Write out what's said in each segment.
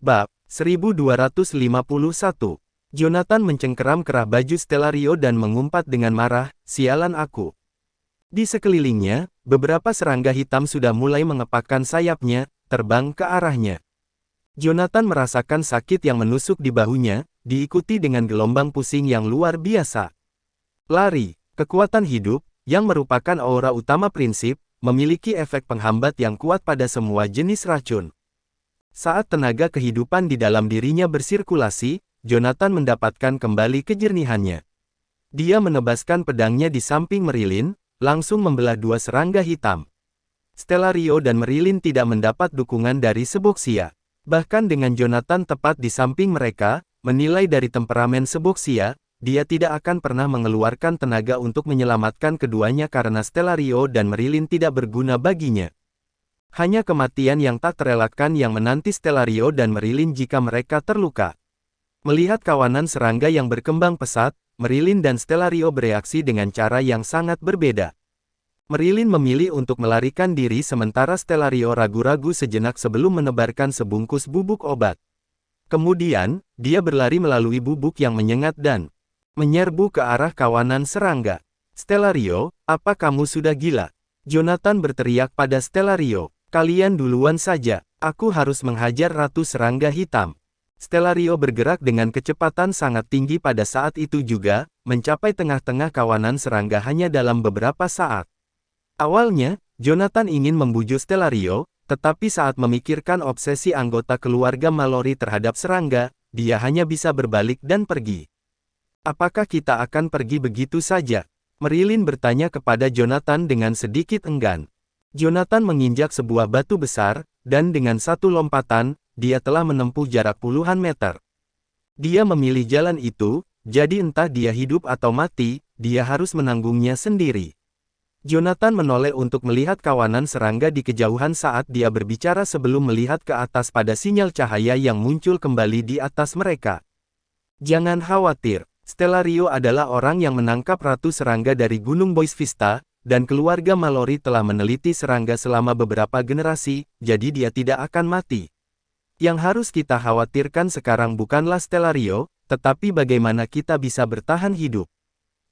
Bab 1251. Jonathan mencengkeram kerah baju Stellario dan mengumpat dengan marah, "Sialan aku." Di sekelilingnya, beberapa serangga hitam sudah mulai mengepakkan sayapnya, terbang ke arahnya. Jonathan merasakan sakit yang menusuk di bahunya, diikuti dengan gelombang pusing yang luar biasa. Lari, kekuatan hidup, yang merupakan aura utama prinsip, memiliki efek penghambat yang kuat pada semua jenis racun. Saat tenaga kehidupan di dalam dirinya bersirkulasi, Jonathan mendapatkan kembali kejernihannya. Dia menebaskan pedangnya di samping Merilin, langsung membelah dua serangga hitam. Stellario dan Merilin tidak mendapat dukungan dari Seboxia. Bahkan dengan Jonathan tepat di samping mereka, menilai dari temperamen Seboxia, dia tidak akan pernah mengeluarkan tenaga untuk menyelamatkan keduanya karena Stellario dan Merilin tidak berguna baginya. Hanya kematian yang tak terelakkan yang menanti Stellario dan Merilin jika mereka terluka. Melihat kawanan serangga yang berkembang pesat, Merilin dan Stellario bereaksi dengan cara yang sangat berbeda. Merilin memilih untuk melarikan diri sementara Stellario ragu-ragu sejenak sebelum menebarkan sebungkus bubuk obat. Kemudian, dia berlari melalui bubuk yang menyengat dan menyerbu ke arah kawanan serangga. "Stellario, apa kamu sudah gila?" Jonathan berteriak pada Stellario. "Kalian duluan saja, aku harus menghajar Ratu Serangga Hitam." Stellario bergerak dengan kecepatan sangat tinggi pada saat itu juga, mencapai tengah-tengah kawanan serangga hanya dalam beberapa saat. Awalnya, Jonathan ingin membujuk Stellario, tetapi saat memikirkan obsesi anggota keluarga Mallory terhadap serangga, dia hanya bisa berbalik dan pergi. "Apakah kita akan pergi begitu saja?" Merilin bertanya kepada Jonathan dengan sedikit enggan. Jonathan menginjak sebuah batu besar, dan dengan satu lompatan, dia telah menempuh jarak puluhan meter. Dia memilih jalan itu, jadi entah dia hidup atau mati, dia harus menanggungnya sendiri. Jonathan menoleh untuk melihat kawanan serangga di kejauhan saat dia berbicara sebelum melihat ke atas pada sinyal cahaya yang muncul kembali di atas mereka. "Jangan khawatir, Stellario adalah orang yang menangkap Ratu Serangga dari Gunung Bois Vista, dan keluarga Mallory telah meneliti serangga selama beberapa generasi, jadi dia tidak akan mati. Yang harus kita khawatirkan sekarang bukanlah Stellario, tetapi bagaimana kita bisa bertahan hidup."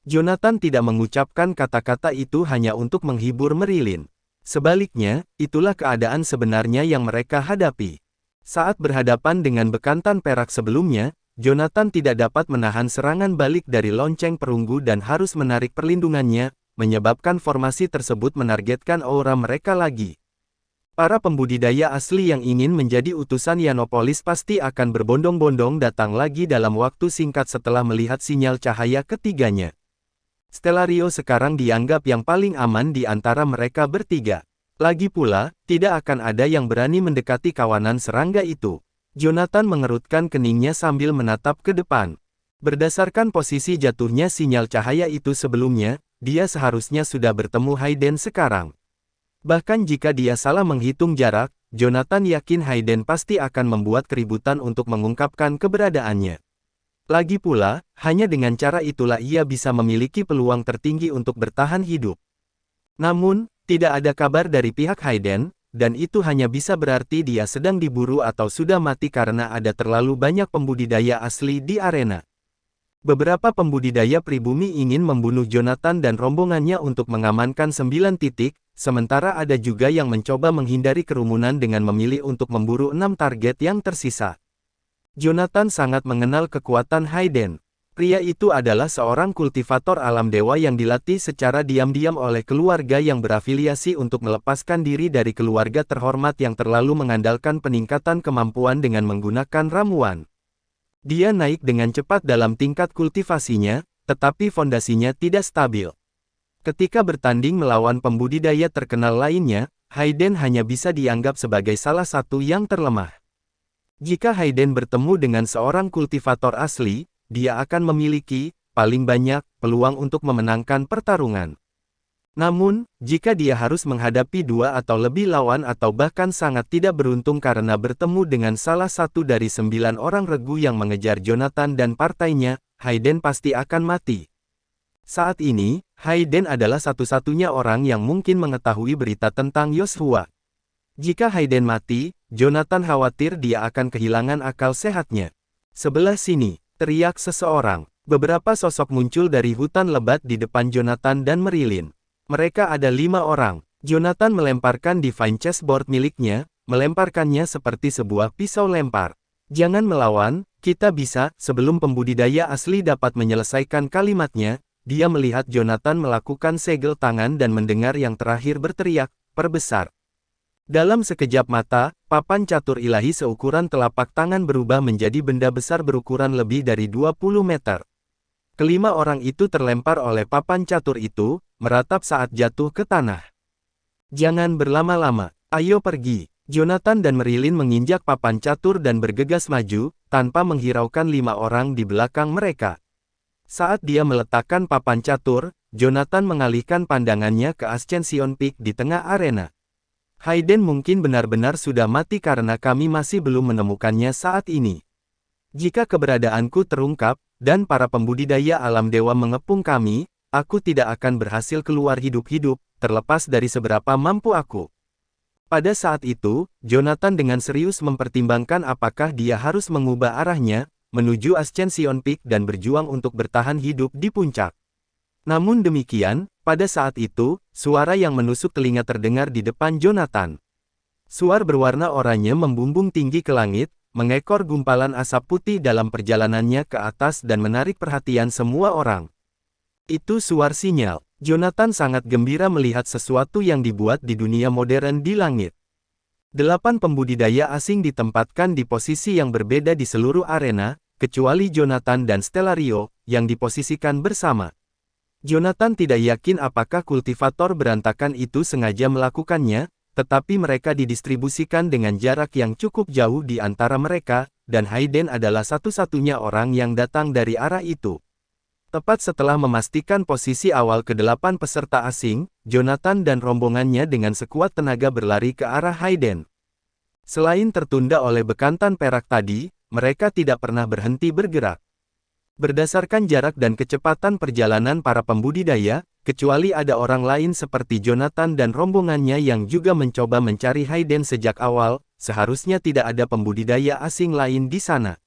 Jonathan tidak mengucapkan kata-kata itu hanya untuk menghibur Merilin. Sebaliknya, itulah keadaan sebenarnya yang mereka hadapi. Saat berhadapan dengan bekantan perak sebelumnya, Jonathan tidak dapat menahan serangan balik dari lonceng perunggu dan harus menarik perlindungannya, menyebabkan formasi tersebut menargetkan aura mereka lagi. Para pembudidaya asli yang ingin menjadi utusan Yanopolis pasti akan berbondong-bondong datang lagi dalam waktu singkat setelah melihat sinyal cahaya ketiganya. Stellario sekarang dianggap yang paling aman di antara mereka bertiga. Lagi pula, tidak akan ada yang berani mendekati kawanan serangga itu. Jonathan mengerutkan keningnya sambil menatap ke depan. Berdasarkan posisi jatuhnya sinyal cahaya itu sebelumnya, dia seharusnya sudah bertemu Hayden sekarang. Bahkan jika dia salah menghitung jarak, Jonathan yakin Hayden pasti akan membuat keributan untuk mengungkapkan keberadaannya. Lagi pula, hanya dengan cara itulah ia bisa memiliki peluang tertinggi untuk bertahan hidup. Namun, tidak ada kabar dari pihak Hayden, dan itu hanya bisa berarti dia sedang diburu atau sudah mati karena ada terlalu banyak pembudidaya asli di arena. Beberapa pembudidaya pribumi ingin membunuh Jonathan dan rombongannya untuk mengamankan 9 titik, sementara ada juga yang mencoba menghindari kerumunan dengan memilih untuk memburu 6 target yang tersisa. Jonathan sangat mengenal kekuatan Hayden. Pria itu adalah seorang kultivator alam dewa yang dilatih secara diam-diam oleh keluarga yang berafiliasi untuk melepaskan diri dari keluarga terhormat yang terlalu mengandalkan peningkatan kemampuan dengan menggunakan ramuan. Dia naik dengan cepat dalam tingkat kultivasinya, tetapi fondasinya tidak stabil. Ketika bertanding melawan pembudidaya terkenal lainnya, Hayden hanya bisa dianggap sebagai salah satu yang terlemah. Jika Hayden bertemu dengan seorang kultivator asli, dia akan memiliki, paling banyak, peluang untuk memenangkan pertarungan. Namun, jika dia harus menghadapi 2 atau lebih lawan atau bahkan sangat tidak beruntung karena bertemu dengan salah satu dari 9 orang regu yang mengejar Jonathan dan partainya, Hayden pasti akan mati. Saat ini, Hayden adalah satu-satunya orang yang mungkin mengetahui berita tentang Yoshua. Jika Hayden mati, Jonathan khawatir dia akan kehilangan akal sehatnya. Sebelah sini, teriak seseorang. Beberapa sosok muncul dari hutan lebat di depan Jonathan dan Marilyn. Mereka ada 5 orang. Jonathan melemparkan divine chessboard miliknya, melemparkannya seperti sebuah pisau lempar. Jangan melawan, kita bisa. Sebelum pembudidaya asli dapat menyelesaikan kalimatnya, dia melihat Jonathan melakukan segel tangan dan mendengar yang terakhir berteriak, perbesar. Dalam sekejap mata, papan catur ilahi seukuran telapak tangan berubah menjadi benda besar berukuran lebih dari 20 meter. Kelima orang itu terlempar oleh papan catur itu, meratap saat jatuh ke tanah. Jangan berlama-lama, ayo pergi. Jonathan dan Marilyn menginjak papan catur dan bergegas maju, tanpa menghiraukan 5 orang di belakang mereka. Saat dia meletakkan papan catur, Jonathan mengalihkan pandangannya ke Ascension Peak di tengah arena. Hayden mungkin benar-benar sudah mati karena kami masih belum menemukannya saat ini. Jika keberadaanku terungkap, dan para pembudidaya alam dewa mengepung kami, aku tidak akan berhasil keluar hidup-hidup, terlepas dari seberapa mampu aku. Pada saat itu, Jonathan dengan serius mempertimbangkan apakah dia harus mengubah arahnya, menuju Ascension Peak dan berjuang untuk bertahan hidup di puncak. Namun demikian, pada saat itu, suara yang menusuk telinga terdengar di depan Jonathan. Suar berwarna oranye membumbung tinggi ke langit, mengekor gumpalan asap putih dalam perjalanannya ke atas dan menarik perhatian semua orang. Itu suar sinyal. Jonathan sangat gembira melihat sesuatu yang dibuat di dunia modern di langit. 8 pembudidaya asing ditempatkan di posisi yang berbeda di seluruh arena, kecuali Jonathan dan Stellario, yang diposisikan bersama. Jonathan tidak yakin apakah kultivator berantakan itu sengaja melakukannya, tetapi mereka didistribusikan dengan jarak yang cukup jauh di antara mereka, dan Hayden adalah satu-satunya orang yang datang dari arah itu. Tepat setelah memastikan posisi awal ke-8 peserta asing, Jonathan dan rombongannya dengan sekuat tenaga berlari ke arah Hayden. Selain tertunda oleh bekantan perak tadi, mereka tidak pernah berhenti bergerak. Berdasarkan jarak dan kecepatan perjalanan para pembudidaya, kecuali ada orang lain seperti Jonathan dan rombongannya yang juga mencoba mencari Hayden sejak awal, seharusnya tidak ada pembudidaya asing lain di sana.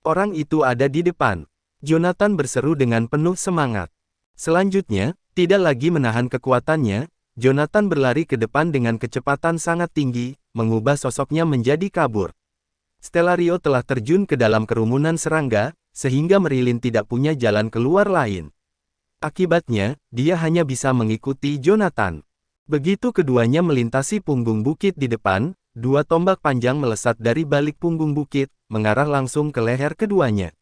Orang itu ada di depan. Jonathan berseru dengan penuh semangat. Selanjutnya, tidak lagi menahan kekuatannya, Jonathan berlari ke depan dengan kecepatan sangat tinggi, mengubah sosoknya menjadi kabur. Stellario telah terjun ke dalam kerumunan serangga, sehingga Marilyn tidak punya jalan keluar lain. Akibatnya, dia hanya bisa mengikuti Jonathan. Begitu keduanya melintasi punggung bukit di depan, 2 tombak panjang melesat dari balik punggung bukit, mengarah langsung ke leher keduanya.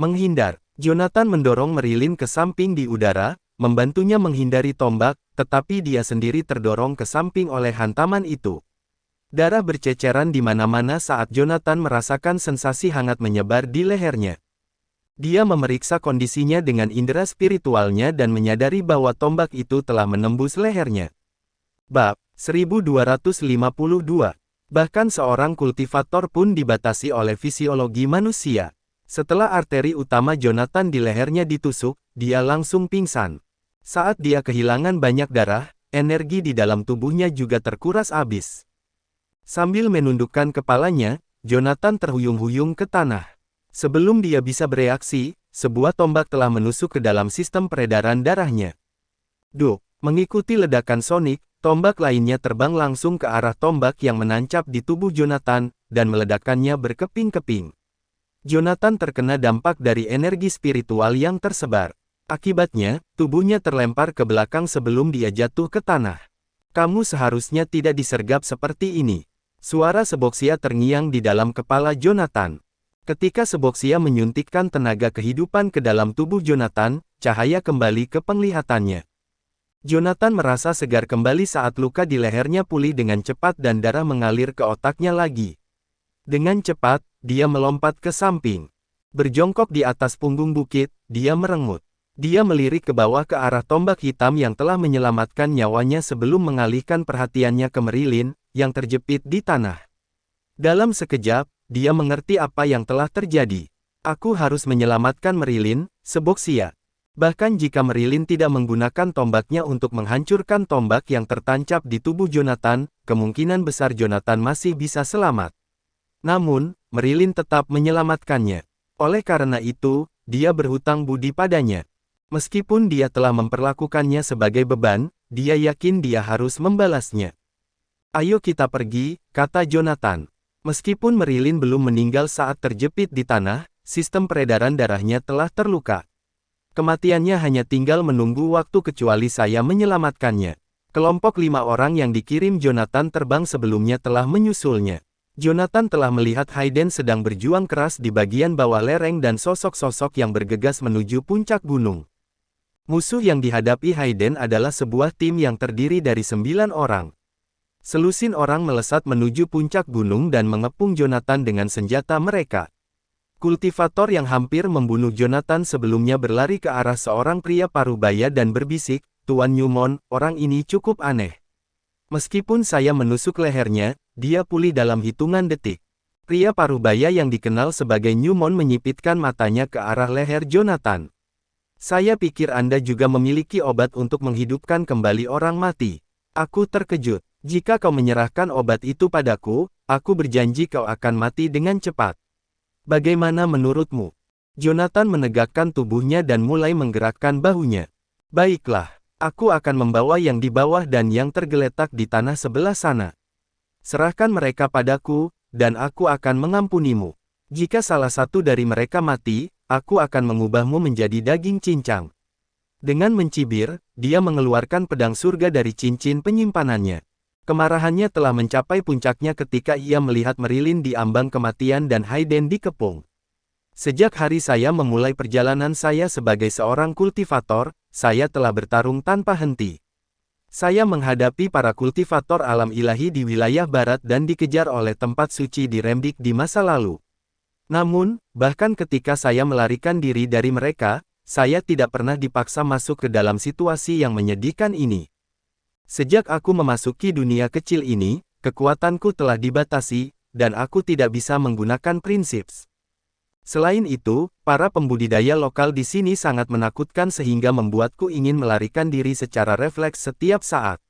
Menghindar, Jonathan mendorong Marilyn ke samping di udara, membantunya menghindari tombak, tetapi dia sendiri terdorong ke samping oleh hantaman itu. Darah berceceran di mana-mana saat Jonathan merasakan sensasi hangat menyebar di lehernya. Dia memeriksa kondisinya dengan indera spiritualnya dan menyadari bahwa tombak itu telah menembus lehernya. Bab 1252. Bahkan seorang kultivator pun dibatasi oleh fisiologi manusia. Setelah arteri utama Jonathan di lehernya ditusuk, dia langsung pingsan. Saat dia kehilangan banyak darah, energi di dalam tubuhnya juga terkuras habis. Sambil menundukkan kepalanya, Jonathan terhuyung-huyung ke tanah. Sebelum dia bisa bereaksi, sebuah tombak telah menusuk ke dalam sistem peredaran darahnya. Duk, mengikuti ledakan sonik, tombak lainnya terbang langsung ke arah tombak yang menancap di tubuh Jonathan, dan meledakkannya berkeping-keping. Jonathan terkena dampak dari energi spiritual yang tersebar. Akibatnya, tubuhnya terlempar ke belakang sebelum dia jatuh ke tanah. Kamu seharusnya tidak disergap seperti ini. Suara Seboksia terngiang di dalam kepala Jonathan. Ketika Seboksia menyuntikkan tenaga kehidupan ke dalam tubuh Jonathan, cahaya kembali ke penglihatannya. Jonathan merasa segar kembali saat luka di lehernya pulih dengan cepat dan darah mengalir ke otaknya lagi. Dengan cepat, dia melompat ke samping. Berjongkok di atas punggung bukit, dia merengut. Dia melirik ke bawah ke arah tombak hitam yang telah menyelamatkan nyawanya sebelum mengalihkan perhatiannya ke Marilyn, yang terjepit di tanah. Dalam sekejap, dia mengerti apa yang telah terjadi. Aku harus menyelamatkan Marilyn, Seboksia. Bahkan jika Marilyn tidak menggunakan tombaknya untuk menghancurkan tombak yang tertancap di tubuh Jonathan, kemungkinan besar Jonathan masih bisa selamat. Namun, Marilyn tetap menyelamatkannya. Oleh karena itu, dia berhutang budi padanya. Meskipun dia telah memperlakukannya sebagai beban, dia yakin dia harus membalasnya. "Ayo kita pergi," kata Jonathan. Meskipun Marilyn belum meninggal saat terjepit di tanah, sistem peredaran darahnya telah terluka. Kematiannya hanya tinggal menunggu waktu kecuali saya menyelamatkannya. Kelompok 5 orang yang dikirim Jonathan terbang sebelumnya telah menyusulnya. Jonathan telah melihat Hayden sedang berjuang keras di bagian bawah lereng dan sosok-sosok yang bergegas menuju puncak gunung. Musuh yang dihadapi Hayden adalah sebuah tim yang terdiri dari 9 orang. Selusin orang melesat menuju puncak gunung dan mengepung Jonathan dengan senjata mereka. Kultivator yang hampir membunuh Jonathan sebelumnya berlari ke arah seorang pria parubaya dan berbisik, "Tuan Newmont, orang ini cukup aneh. Meskipun saya menusuk lehernya, dia pulih dalam hitungan detik." Pria parubaya yang dikenal sebagai Newmont menyipitkan matanya ke arah leher Jonathan. "Saya pikir Anda juga memiliki obat untuk menghidupkan kembali orang mati." Aku terkejut. "Jika kau menyerahkan obat itu padaku, aku berjanji kau akan mati dengan cepat. Bagaimana menurutmu?" Jonathan menegakkan tubuhnya dan mulai menggerakkan bahunya. "Baiklah, aku akan membawa yang di bawah dan yang tergeletak di tanah sebelah sana. Serahkan mereka padaku, dan aku akan mengampunimu. Jika salah satu dari mereka mati, aku akan mengubahmu menjadi daging cincang." Dengan mencibir, dia mengeluarkan pedang surga dari cincin penyimpanannya. Kemarahannya telah mencapai puncaknya ketika ia melihat Marilyn di ambang kematian dan Hayden dikepung. "Sejak hari saya memulai perjalanan saya sebagai seorang kultivator, saya telah bertarung tanpa henti. Saya menghadapi para kultivator alam ilahi di wilayah barat dan dikejar oleh tempat suci di Remdik di masa lalu. Namun, bahkan ketika saya melarikan diri dari mereka, saya tidak pernah dipaksa masuk ke dalam situasi yang menyedihkan ini. Sejak aku memasuki dunia kecil ini, kekuatanku telah dibatasi, dan aku tidak bisa menggunakan prinsip. Selain itu, para pembudidaya lokal di sini sangat menakutkan sehingga membuatku ingin melarikan diri secara refleks setiap saat.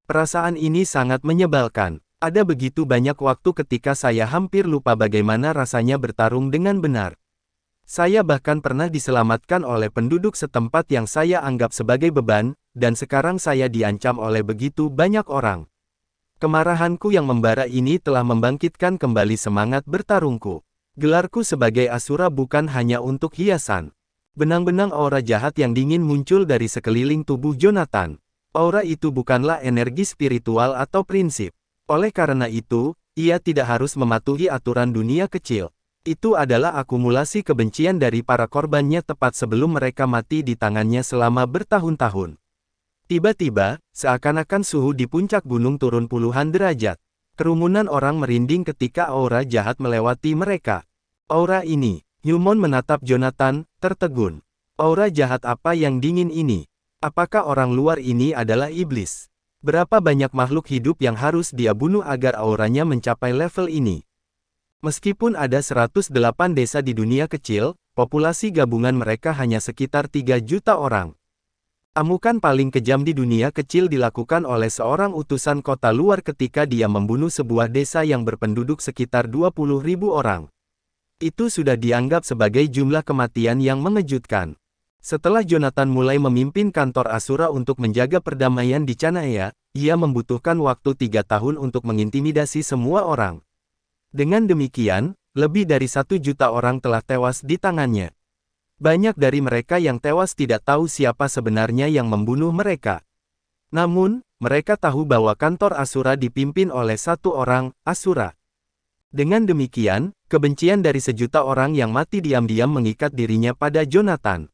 Perasaan ini sangat menyebalkan. Ada begitu banyak waktu ketika saya hampir lupa bagaimana rasanya bertarung dengan benar. Saya bahkan pernah diselamatkan oleh penduduk setempat yang saya anggap sebagai beban, dan sekarang saya diancam oleh begitu banyak orang. Kemarahanku yang membara ini telah membangkitkan kembali semangat bertarungku. Gelarku sebagai Asura bukan hanya untuk hiasan. Benang-benang aura jahat yang dingin muncul dari sekeliling tubuh Jonathan. Aura itu bukanlah energi spiritual atau prinsip. Oleh karena itu, ia tidak harus mematuhi aturan dunia kecil. Itu adalah akumulasi kebencian dari para korbannya tepat sebelum mereka mati di tangannya selama bertahun-tahun. Tiba-tiba, seakan-akan suhu di puncak gunung turun puluhan derajat. Kerumunan orang merinding ketika aura jahat melewati mereka. "Aura ini," Newmont menatap Jonathan, tertegun. "Aura jahat apa yang dingin ini? Apakah orang luar ini adalah iblis? Berapa banyak makhluk hidup yang harus dia bunuh agar auranya mencapai level ini?" Meskipun ada 108 desa di dunia kecil, populasi gabungan mereka hanya sekitar 3 juta orang. Amukan paling kejam di dunia kecil dilakukan oleh seorang utusan kota luar ketika dia membunuh sebuah desa yang berpenduduk sekitar 20.000 orang. Itu sudah dianggap sebagai jumlah kematian yang mengejutkan. Setelah Jonathan mulai memimpin kantor Asura untuk menjaga perdamaian di Canaya, ia membutuhkan waktu 3 tahun untuk mengintimidasi semua orang. Dengan demikian, lebih dari 1 juta orang telah tewas di tangannya. Banyak dari mereka yang tewas tidak tahu siapa sebenarnya yang membunuh mereka. Namun, mereka tahu bahwa kantor Asura dipimpin oleh satu orang, Asura. Dengan demikian, kebencian dari sejuta orang yang mati diam-diam mengikat dirinya pada Jonathan.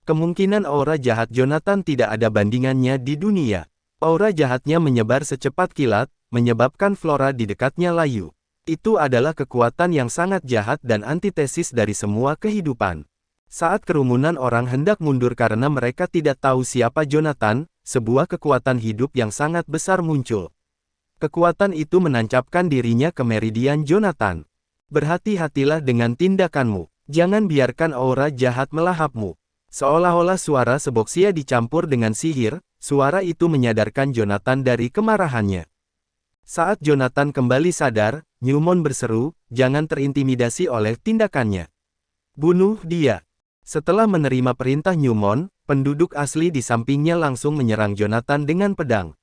Kemungkinan aura jahat Jonathan tidak ada bandingannya di dunia. Aura jahatnya menyebar secepat kilat, menyebabkan flora di dekatnya layu. Itu adalah kekuatan yang sangat jahat dan antitesis dari semua kehidupan. Saat kerumunan orang hendak mundur karena mereka tidak tahu siapa Jonathan, sebuah kekuatan hidup yang sangat besar muncul. Kekuatan itu menancapkan dirinya ke meridian Jonathan. "Berhati-hatilah dengan tindakanmu. Jangan biarkan aura jahat melahapmu." Seolah-olah suara Seboxia dicampur dengan sihir, suara itu menyadarkan Jonathan dari kemarahannya. Saat Jonathan kembali sadar, Newmon berseru, "Jangan terintimidasi oleh tindakannya. Bunuh dia." Setelah menerima perintah Newmon, penduduk asli di sampingnya langsung menyerang Jonathan dengan pedang.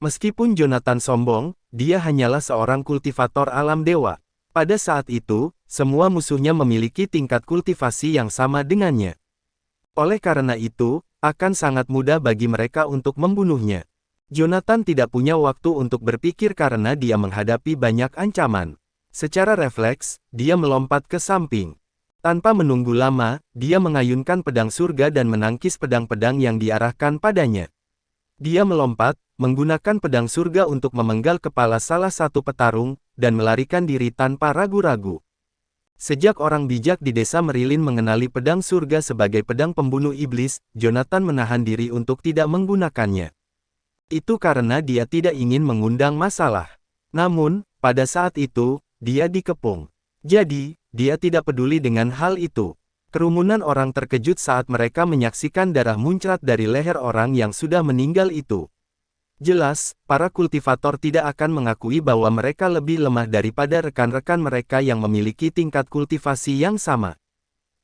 Meskipun Jonathan sombong, dia hanyalah seorang kultivator alam dewa. Pada saat itu, semua musuhnya memiliki tingkat kultivasi yang sama dengannya. Oleh karena itu, akan sangat mudah bagi mereka untuk membunuhnya. Jonathan tidak punya waktu untuk berpikir karena dia menghadapi banyak ancaman. Secara refleks, dia melompat ke samping. Tanpa menunggu lama, dia mengayunkan pedang surga dan menangkis pedang-pedang yang diarahkan padanya. Dia melompat, menggunakan pedang surga untuk memenggal kepala salah satu petarung, dan melarikan diri tanpa ragu-ragu. Sejak orang bijak di desa Merilin mengenali pedang surga sebagai pedang pembunuh iblis, Jonathan menahan diri untuk tidak menggunakannya. Itu karena dia tidak ingin mengundang masalah. Namun, pada saat itu, dia dikepung. Jadi, dia tidak peduli dengan hal itu. Kerumunan orang terkejut saat mereka menyaksikan darah muncrat dari leher orang yang sudah meninggal itu. Jelas, para kultivator tidak akan mengakui bahwa mereka lebih lemah daripada rekan-rekan mereka yang memiliki tingkat kultivasi yang sama.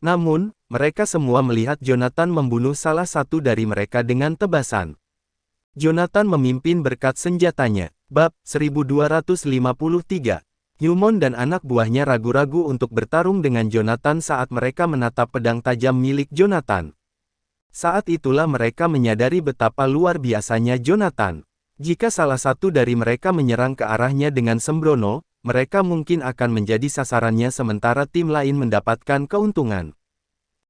Namun, mereka semua melihat Jonathan membunuh salah satu dari mereka dengan tebasan. Jonathan memimpin berkat senjatanya. Bab 1253. Newmon dan anak buahnya ragu-ragu untuk bertarung dengan Jonathan saat mereka menatap pedang tajam milik Jonathan. Saat itulah mereka menyadari betapa luar biasanya Jonathan. Jika salah satu dari mereka menyerang ke arahnya dengan sembrono, mereka mungkin akan menjadi sasarannya sementara tim lain mendapatkan keuntungan.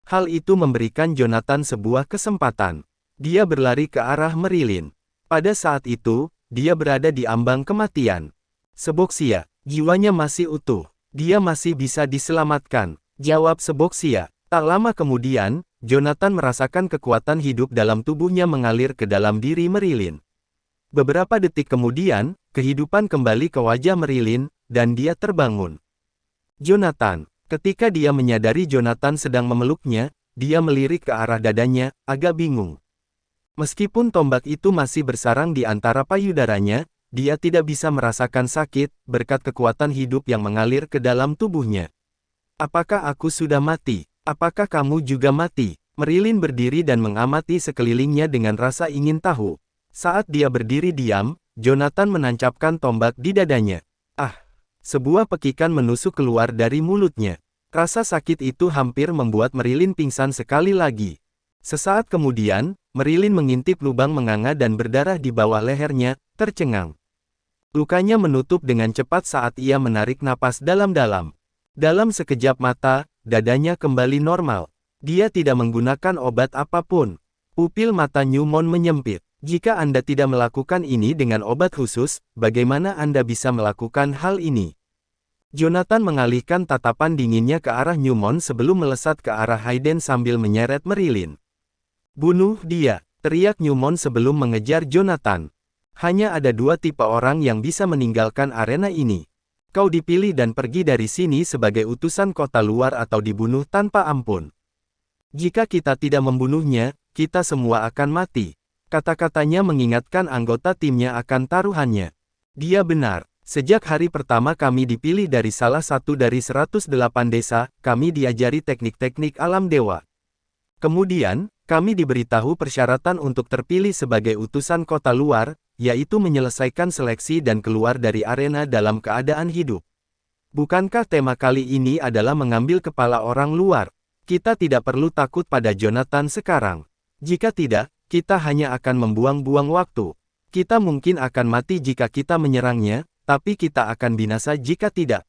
Hal itu memberikan Jonathan sebuah kesempatan. Dia berlari ke arah Merilin. Pada saat itu, dia berada di ambang kematian. Seboxia, jiwanya masih utuh. Dia masih bisa diselamatkan, jawab Seboxia. Tak lama kemudian, Jonathan merasakan kekuatan hidup dalam tubuhnya mengalir ke dalam diri Merilin. Beberapa detik kemudian, kehidupan kembali ke wajah Merilin, dan dia terbangun. Jonathan, ketika dia menyadari Jonathan sedang memeluknya, dia melirik ke arah dadanya, agak bingung. Meskipun tombak itu masih bersarang di antara payudaranya, dia tidak bisa merasakan sakit, berkat kekuatan hidup yang mengalir ke dalam tubuhnya. Apakah aku sudah mati? Apakah kamu juga mati? Merilin berdiri dan mengamati sekelilingnya dengan rasa ingin tahu. Saat dia berdiri diam, Jonathan menancapkan tombak di dadanya. Ah! Sebuah pekikan menusuk keluar dari mulutnya. Rasa sakit itu hampir membuat Merilin pingsan sekali lagi. Sesaat kemudian, Merilin mengintip lubang menganga dan berdarah di bawah lehernya, tercengang. Lukanya menutup dengan cepat saat ia menarik napas dalam-dalam. Dalam sekejap mata, dadanya kembali normal. Dia tidak menggunakan obat apapun. Pupil mata Newmon menyempit. Jika Anda tidak melakukan ini dengan obat khusus, bagaimana Anda bisa melakukan hal ini? Jonathan mengalihkan tatapan dinginnya ke arah Newmon sebelum melesat ke arah Hayden sambil menyeret Merilin. Bunuh dia, teriak Newmon sebelum mengejar Jonathan. Hanya ada dua tipe orang yang bisa meninggalkan arena ini. Kau dipilih dan pergi dari sini sebagai utusan kota luar atau dibunuh tanpa ampun. Jika kita tidak membunuhnya, kita semua akan mati. Kata-katanya mengingatkan anggota timnya akan taruhannya. Dia benar. Sejak hari pertama kami dipilih dari salah satu dari 108 desa, kami diajari teknik-teknik alam dewa. Kemudian, kami diberitahu persyaratan untuk terpilih sebagai utusan kota luar, yaitu menyelesaikan seleksi dan keluar dari arena dalam keadaan hidup. Bukankah tema kali ini adalah mengambil kepala orang luar? Kita tidak perlu takut pada Jonathan sekarang. Jika tidak, kita hanya akan membuang-buang waktu. Kita mungkin akan mati jika kita menyerangnya, tapi kita akan binasa jika tidak.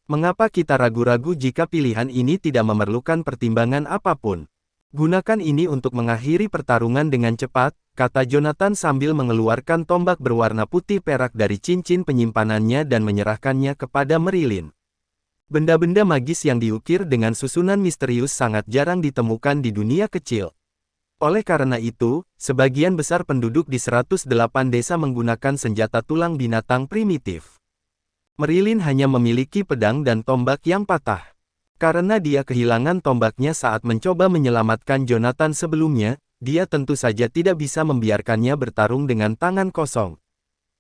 Mengapa kita ragu-ragu jika pilihan ini tidak memerlukan pertimbangan apapun? Gunakan ini untuk mengakhiri pertarungan dengan cepat, kata Jonathan sambil mengeluarkan tombak berwarna putih perak dari cincin penyimpanannya dan menyerahkannya kepada Merilin. Benda-benda magis yang diukir dengan susunan misterius sangat jarang ditemukan di dunia kecil. Oleh karena itu, sebagian besar penduduk di 108 desa menggunakan senjata tulang binatang primitif. Merilin hanya memiliki pedang dan tombak yang patah. Karena dia kehilangan tombaknya saat mencoba menyelamatkan Jonathan sebelumnya, dia tentu saja tidak bisa membiarkannya bertarung dengan tangan kosong.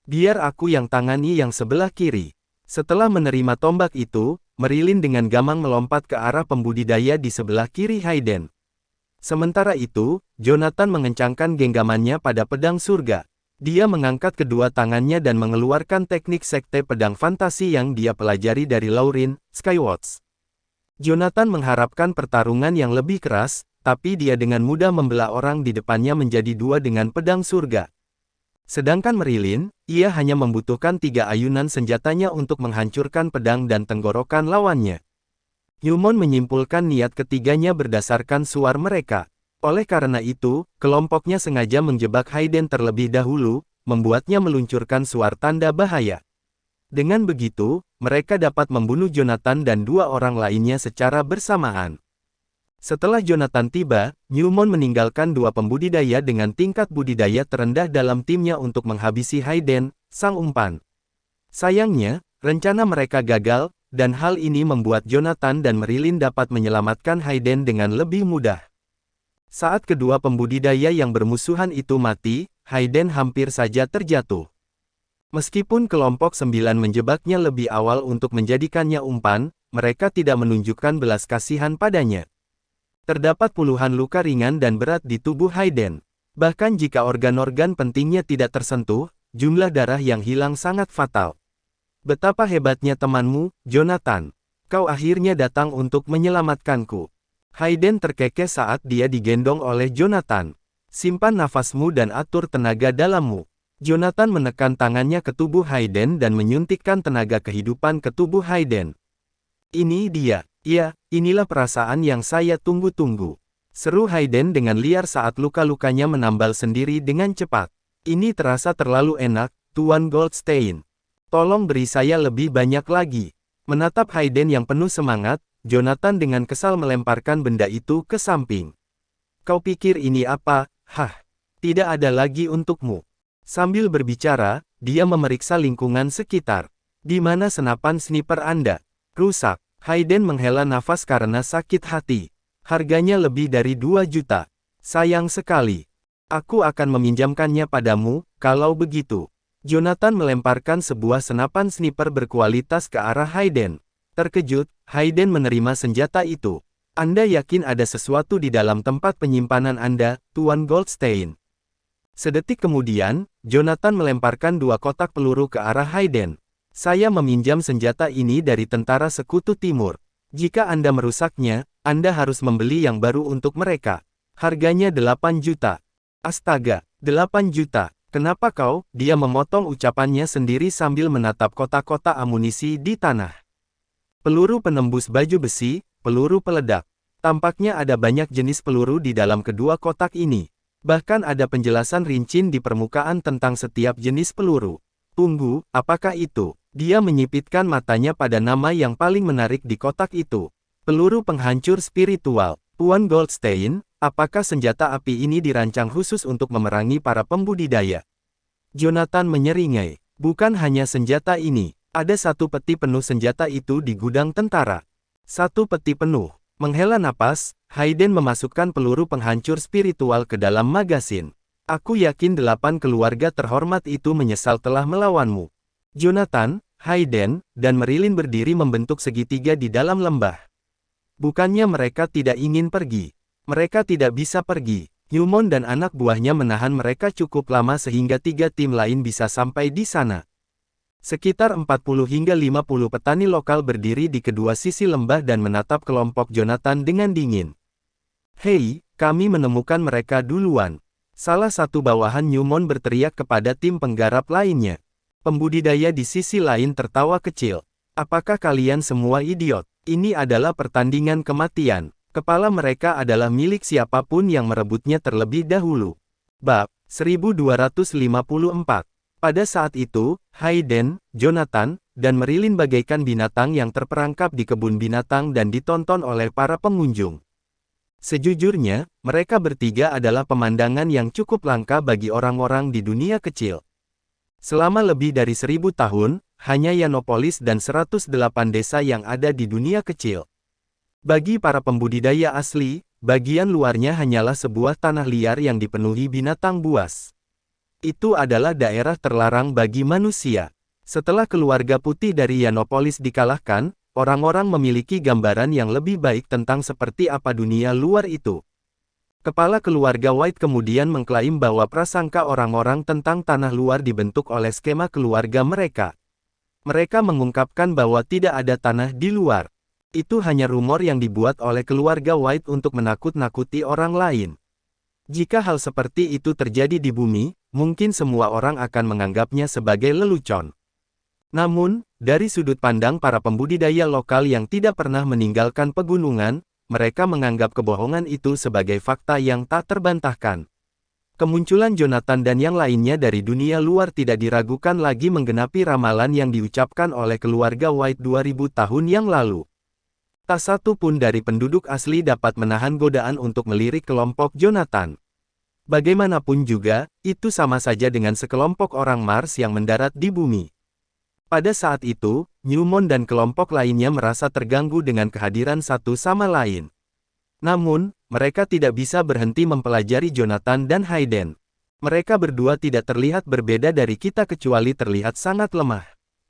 Biar aku yang tangani yang sebelah kiri. Setelah menerima tombak itu, Marilyn dengan gamang melompat ke arah pembudidaya di sebelah kiri Hayden. Sementara itu, Jonathan mengencangkan genggamannya pada pedang surga. Dia mengangkat kedua tangannya dan mengeluarkan teknik sekte pedang fantasi yang dia pelajari dari Lauren Skywatch. Jonathan mengharapkan pertarungan yang lebih keras, tapi dia dengan mudah membelah orang di depannya menjadi dua dengan pedang surga. Sedangkan Marilyn, ia hanya membutuhkan 3 ayunan senjatanya untuk menghancurkan pedang dan tenggorokan lawannya. Newmon menyimpulkan niat ketiganya berdasarkan suar mereka. Oleh karena itu, kelompoknya sengaja menjebak Hayden terlebih dahulu, membuatnya meluncurkan suar tanda bahaya. Dengan begitu, mereka dapat membunuh Jonathan dan 2 orang lainnya secara bersamaan. Setelah Jonathan tiba, Newmon meninggalkan 2 pembudidaya dengan tingkat budidaya terendah dalam timnya untuk menghabisi Hayden, sang umpan. Sayangnya, rencana mereka gagal, dan hal ini membuat Jonathan dan Marilyn dapat menyelamatkan Hayden dengan lebih mudah. Saat kedua pembudidaya yang bermusuhan itu mati, Hayden hampir saja terjatuh. Meskipun kelompok 9 menjebaknya lebih awal untuk menjadikannya umpan, mereka tidak menunjukkan belas kasihan padanya. Terdapat puluhan luka ringan dan berat di tubuh Hayden. Bahkan jika organ-organ pentingnya tidak tersentuh, jumlah darah yang hilang sangat fatal. Betapa hebatnya temanmu, Jonathan. Kau akhirnya datang untuk menyelamatkanku. Hayden terkekeh saat dia digendong oleh Jonathan. Simpan nafasmu dan atur tenaga dalammu. Jonathan menekan tangannya ke tubuh Hayden dan menyuntikkan tenaga kehidupan ke tubuh Hayden. Ini dia. Ya, inilah perasaan yang saya tunggu-tunggu. Seru Hayden dengan liar saat luka-lukanya menambal sendiri dengan cepat. Ini terasa terlalu enak, Tuan Goldstein. Tolong beri saya lebih banyak lagi. Menatap Hayden yang penuh semangat, Jonathan dengan kesal melemparkan benda itu ke samping. Kau pikir ini apa? Hah, tidak ada lagi untukmu. Sambil berbicara, dia memeriksa lingkungan sekitar. Di mana senapan sniper Anda? Rusak. Hayden menghela nafas karena sakit hati. Harganya lebih dari 2 juta. Sayang sekali. Aku akan meminjamkannya padamu, kalau begitu. Jonathan melemparkan sebuah senapan sniper berkualitas ke arah Hayden. Terkejut, Hayden menerima senjata itu. Anda yakin ada sesuatu di dalam tempat penyimpanan Anda, Tuan Goldstein? Sedetik kemudian, Jonathan melemparkan 2 kotak peluru ke arah Hayden. Saya meminjam senjata ini dari tentara Sekutu Timur. Jika Anda merusaknya, Anda harus membeli yang baru untuk mereka. Harganya 8 juta. Astaga, 8 juta. Kenapa kau? Dia memotong ucapannya sendiri sambil menatap kotak-kotak amunisi di tanah. Peluru penembus baju besi, peluru peledak. Tampaknya ada banyak jenis peluru di dalam kedua kotak ini. Bahkan ada penjelasan rinci di permukaan tentang setiap jenis peluru. Tunggu, apakah itu? Dia menyipitkan matanya pada nama yang paling menarik di kotak itu. Peluru penghancur spiritual. Tuan Goldstein, apakah senjata api ini dirancang khusus untuk memerangi para pembudidaya? Jonathan menyeringai. Bukan hanya senjata ini. Ada 1 peti penuh senjata itu di gudang tentara. 1 peti penuh. Menghela napas, Hayden memasukkan peluru penghancur spiritual ke dalam magasin. Aku yakin 8 keluarga terhormat itu menyesal telah melawanmu. Jonathan, Hayden, dan Marilyn berdiri membentuk segitiga di dalam lembah. Bukannya mereka tidak ingin pergi. Mereka tidak bisa pergi. Newmon dan anak buahnya menahan mereka cukup lama sehingga 3 tim lain bisa sampai di sana. Sekitar 40 hingga 50 petani lokal berdiri di kedua sisi lembah dan menatap kelompok Jonathan dengan dingin. Hei, kami menemukan mereka duluan. Salah satu bawahan Newmon berteriak kepada tim penggarap lainnya. Pembudidaya di sisi lain tertawa kecil. Apakah kalian semua idiot? Ini adalah pertandingan kematian. Kepala mereka adalah milik siapapun yang merebutnya terlebih dahulu. Bab 1254. Pada saat itu, Hayden, Jonathan, dan Marilyn bagaikan binatang yang terperangkap di kebun binatang dan ditonton oleh para pengunjung. Sejujurnya, mereka bertiga adalah pemandangan yang cukup langka bagi orang-orang di dunia kecil. Selama lebih dari 1000 tahun, hanya Yanopolis dan 108 desa yang ada di dunia kecil. Bagi para pembudidaya asli, bagian luarnya hanyalah sebuah tanah liar yang dipenuhi binatang buas. Itu adalah daerah terlarang bagi manusia. Setelah keluarga putih dari Yanopolis dikalahkan, orang-orang memiliki gambaran yang lebih baik tentang seperti apa dunia luar itu. Kepala keluarga White kemudian mengklaim bahwa prasangka orang-orang tentang tanah luar dibentuk oleh skema keluarga mereka. Mereka mengungkapkan bahwa tidak ada tanah di luar. Itu hanya rumor yang dibuat oleh keluarga White untuk menakut-nakuti orang lain. Jika hal seperti itu terjadi di bumi, mungkin semua orang akan menganggapnya sebagai lelucon. Namun, dari sudut pandang para pembudidaya lokal yang tidak pernah meninggalkan pegunungan, mereka menganggap kebohongan itu sebagai fakta yang tak terbantahkan. Kemunculan Jonathan dan yang lainnya dari dunia luar tidak diragukan lagi menggenapi ramalan yang diucapkan oleh keluarga White 2000 tahun yang lalu. Tak satu pun dari penduduk asli dapat menahan godaan untuk melirik kelompok Jonathan. Bagaimanapun juga, itu sama saja dengan sekelompok orang Mars yang mendarat di bumi. Pada saat itu, Newmont dan kelompok lainnya merasa terganggu dengan kehadiran satu sama lain. Namun, mereka tidak bisa berhenti mempelajari Jonathan dan Hayden. Mereka berdua tidak terlihat berbeda dari kita kecuali terlihat sangat lemah.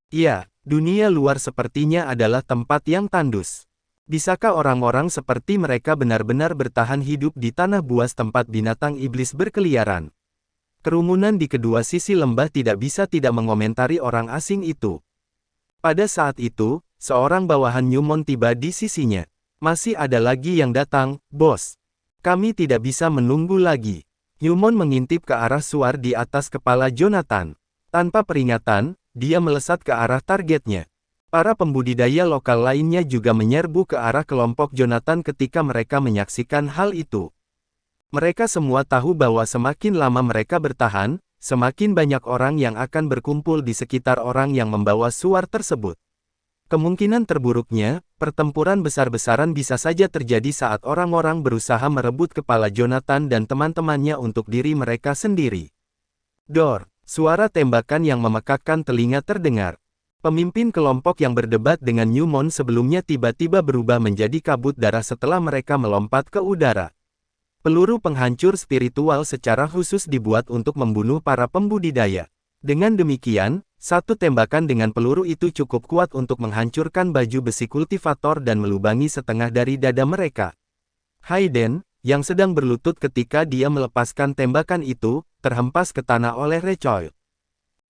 Ya, dunia luar sepertinya adalah tempat yang tandus. Bisakah orang-orang seperti mereka benar-benar bertahan hidup di tanah buas tempat binatang iblis berkeliaran? Kerumunan di kedua sisi lembah tidak bisa tidak mengomentari orang asing itu. Pada saat itu, seorang bawahan Newmont tiba di sisinya. Masih ada lagi yang datang, bos. Kami tidak bisa menunggu lagi. Newmont mengintip ke arah suar di atas kepala Jonathan. Tanpa peringatan, dia melesat ke arah targetnya. Para pembudidaya lokal lainnya juga menyerbu ke arah kelompok Jonathan ketika mereka menyaksikan hal itu. Mereka semua tahu bahwa semakin lama mereka bertahan, semakin banyak orang yang akan berkumpul di sekitar orang yang membawa suar tersebut. Kemungkinan terburuknya, pertempuran besar-besaran bisa saja terjadi saat orang-orang berusaha merebut kepala Jonathan dan teman-temannya untuk diri mereka sendiri. Dor, suara tembakan yang memekakkan telinga terdengar. Pemimpin kelompok yang berdebat dengan Newmont sebelumnya tiba-tiba berubah menjadi kabut darah setelah mereka melompat ke udara. Peluru penghancur spiritual secara khusus dibuat untuk membunuh para pembudidaya. Dengan demikian, satu tembakan dengan peluru itu cukup kuat untuk menghancurkan baju besi kultivator dan melubangi setengah dari dada mereka. Hayden, yang sedang berlutut ketika dia melepaskan tembakan itu, terhempas ke tanah oleh recoil.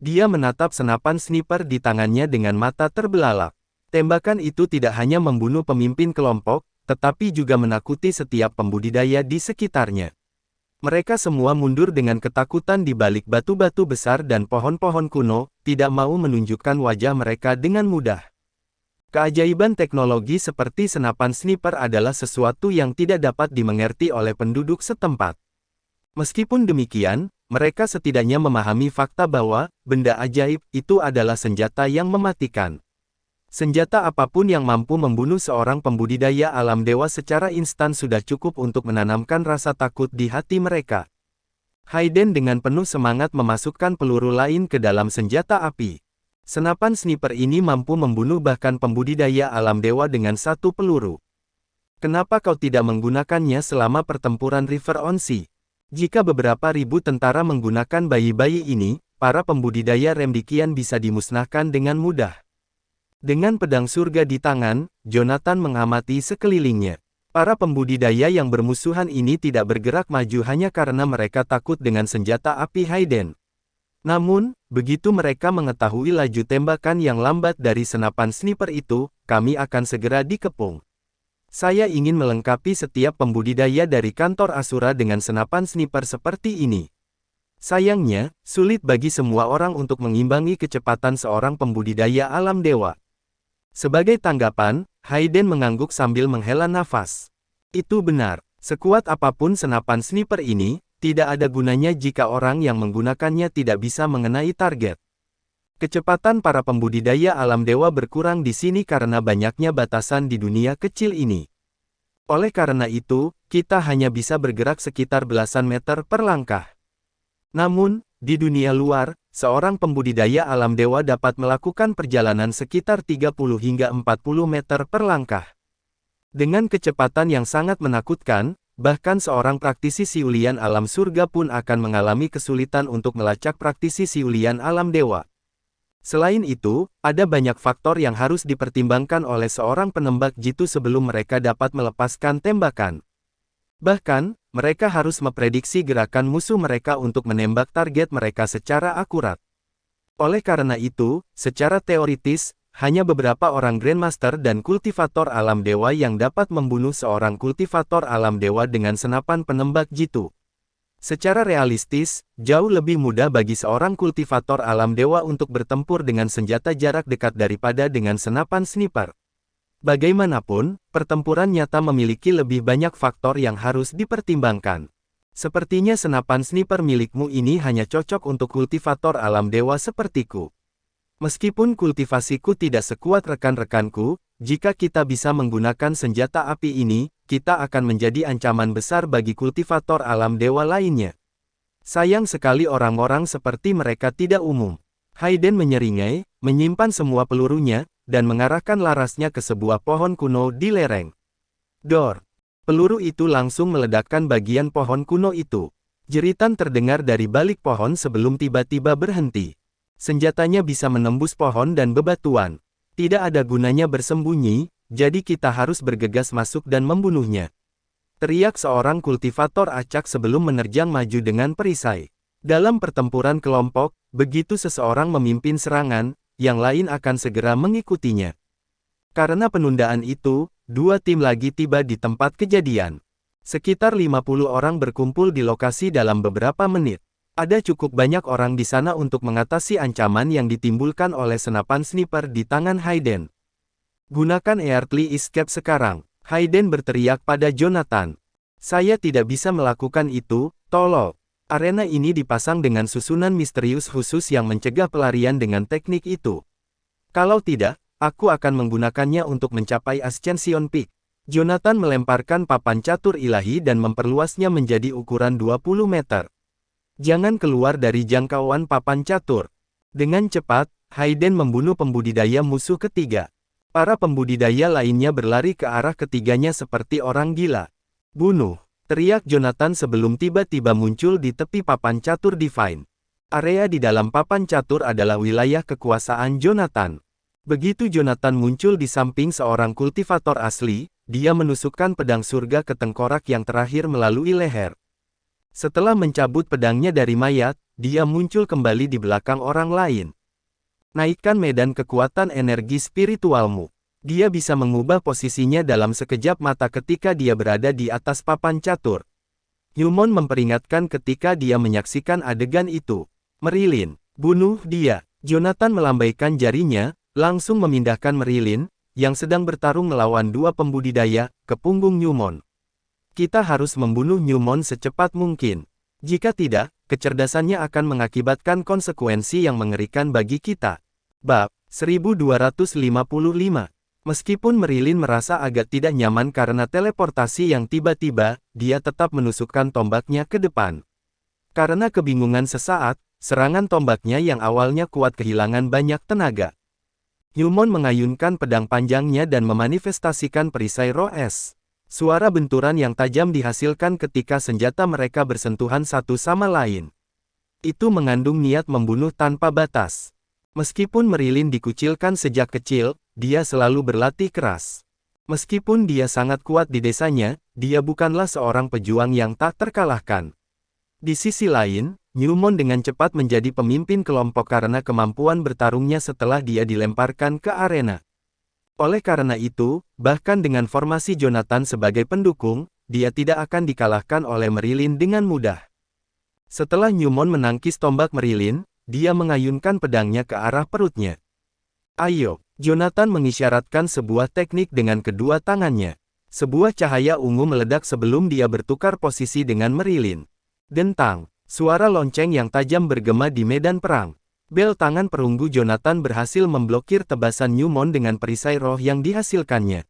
Dia menatap senapan sniper di tangannya dengan mata terbelalak. Tembakan itu tidak hanya membunuh pemimpin kelompok, tetapi juga menakuti setiap pembudidaya di sekitarnya. Mereka semua mundur dengan ketakutan di balik batu-batu besar dan pohon-pohon kuno, tidak mau menunjukkan wajah mereka dengan mudah. Keajaiban teknologi seperti senapan sniper adalah sesuatu yang tidak dapat dimengerti oleh penduduk setempat. Meskipun demikian, mereka setidaknya memahami fakta bahwa benda ajaib itu adalah senjata yang mematikan. Senjata apapun yang mampu membunuh seorang pembudidaya alam dewa secara instan sudah cukup untuk menanamkan rasa takut di hati mereka. Hayden dengan penuh semangat memasukkan peluru lain ke dalam senjata api. Senapan sniper ini mampu membunuh bahkan pembudidaya alam dewa dengan satu peluru. Kenapa kau tidak menggunakannya selama pertempuran River on Sea? Jika beberapa ribu tentara menggunakan bayi-bayi ini, para pembudidaya Remdikian bisa dimusnahkan dengan mudah. Dengan pedang surga di tangan, Jonathan mengamati sekelilingnya. Para pembudidaya yang bermusuhan ini tidak bergerak maju hanya karena mereka takut dengan senjata api Hayden. Namun, begitu mereka mengetahui laju tembakan yang lambat dari senapan sniper itu, kami akan segera dikepung. Saya ingin melengkapi setiap pembudidaya dari kantor Asura dengan senapan sniper seperti ini. Sayangnya, sulit bagi semua orang untuk mengimbangi kecepatan seorang pembudidaya alam dewa. Sebagai tanggapan, Hayden mengangguk sambil menghela nafas. Itu benar, sekuat apapun senapan sniper ini, tidak ada gunanya jika orang yang menggunakannya tidak bisa mengenai target. Kecepatan para pembudidaya alam dewa berkurang di sini karena banyaknya batasan di dunia kecil ini. Oleh karena itu, kita hanya bisa bergerak sekitar belasan meter per langkah. Namun, di dunia luar, seorang pembudidaya alam dewa dapat melakukan perjalanan sekitar 30 hingga 40 meter per langkah. Dengan kecepatan yang sangat menakutkan, bahkan seorang praktisi siulian alam surga pun akan mengalami kesulitan untuk melacak praktisi siulian alam dewa. Selain itu, ada banyak faktor yang harus dipertimbangkan oleh seorang penembak jitu sebelum mereka dapat melepaskan tembakan. Bahkan, mereka harus memprediksi gerakan musuh mereka untuk menembak target mereka secara akurat. Oleh karena itu, secara teoritis, hanya beberapa orang Grandmaster dan kultivator alam dewa yang dapat membunuh seorang kultivator alam dewa dengan senapan penembak jitu. Secara realistis, jauh lebih mudah bagi seorang kultivator alam dewa untuk bertempur dengan senjata jarak dekat daripada dengan senapan sniper. Bagaimanapun, pertempuran nyata memiliki lebih banyak faktor yang harus dipertimbangkan. Sepertinya senapan sniper milikmu ini hanya cocok untuk kultivator alam dewa sepertiku. Meskipun kultivasiku tidak sekuat rekan-rekanku, jika kita bisa menggunakan senjata api ini, kita akan menjadi ancaman besar bagi kultivator alam dewa lainnya. Sayang sekali orang-orang seperti mereka tidak umum. Hayden menyeringai, menyimpan semua pelurunya, dan mengarahkan larasnya ke sebuah pohon kuno di lereng. Dor! Peluru itu langsung meledakkan bagian pohon kuno itu. Jeritan terdengar dari balik pohon sebelum tiba-tiba berhenti. Senjatanya bisa menembus pohon dan bebatuan. Tidak ada gunanya bersembunyi, jadi kita harus bergegas masuk dan membunuhnya. Teriak seorang kultivator acak sebelum menerjang maju dengan perisai. Dalam pertempuran kelompok, begitu seseorang memimpin serangan, yang lain akan segera mengikutinya. Karena penundaan itu, dua tim lagi tiba di tempat kejadian. Sekitar 50 orang berkumpul di lokasi dalam beberapa menit. Ada cukup banyak orang di sana untuk mengatasi ancaman yang ditimbulkan oleh senapan sniper di tangan Hayden. Gunakan Earthly Escape sekarang, Hayden berteriak pada Jonathan. Saya tidak bisa melakukan itu, tolol. Arena ini dipasang dengan susunan misterius khusus yang mencegah pelarian dengan teknik itu. Kalau tidak, aku akan menggunakannya untuk mencapai Ascension Peak. Jonathan melemparkan papan catur ilahi dan memperluasnya menjadi ukuran 20 meter. Jangan keluar dari jangkauan papan catur. Dengan cepat, Hayden membunuh pembudidaya musuh ketiga. Para pembudidaya lainnya berlari ke arah ketiganya seperti orang gila. Bunuh! Teriak Jonathan sebelum tiba-tiba muncul di tepi papan catur Divine. Area di dalam papan catur adalah wilayah kekuasaan Jonathan. Begitu Jonathan muncul di samping seorang kultivator asli, dia menusukkan pedang surga ke tengkorak yang terakhir melalui leher. Setelah mencabut pedangnya dari mayat, dia muncul kembali di belakang orang lain. Naikkan medan kekuatan energi spiritualmu. Dia bisa mengubah posisinya dalam sekejap mata ketika dia berada di atas papan catur. Yumon memperingatkan ketika dia menyaksikan adegan itu. Merilin, bunuh dia. Jonathan melambaikan jarinya, langsung memindahkan Merilin, yang sedang bertarung melawan dua pembudidaya, ke punggung Yumon. Kita harus membunuh Yumon secepat mungkin. Jika tidak, kecerdasannya akan mengakibatkan konsekuensi yang mengerikan bagi kita. Bab 1255. Meskipun Merilin merasa agak tidak nyaman karena teleportasi yang tiba-tiba, dia tetap menusukkan tombaknya ke depan. Karena kebingungan sesaat, serangan tombaknya yang awalnya kuat kehilangan banyak tenaga. Yumon mengayunkan pedang panjangnya dan memanifestasikan perisai roh es. Suara benturan yang tajam dihasilkan ketika senjata mereka bersentuhan satu sama lain. Itu mengandung niat membunuh tanpa batas. Meskipun Merilin dikucilkan sejak kecil, dia selalu berlatih keras. Meskipun dia sangat kuat di desanya, dia bukanlah seorang pejuang yang tak terkalahkan. Di sisi lain, Yumon dengan cepat menjadi pemimpin kelompok karena kemampuan bertarungnya setelah dia dilemparkan ke arena. Oleh karena itu, bahkan dengan formasi Jonathan sebagai pendukung, dia tidak akan dikalahkan oleh Merilin dengan mudah. Setelah Yumon menangkis tombak Merilin, dia mengayunkan pedangnya ke arah perutnya. Ayo, Jonathan mengisyaratkan sebuah teknik dengan kedua tangannya. Sebuah cahaya ungu meledak sebelum dia bertukar posisi dengan Merilin. Dentang, suara lonceng yang tajam bergema di medan perang. Bel tangan perunggu Jonathan berhasil memblokir tebasan Yumon dengan perisai roh yang dihasilkannya.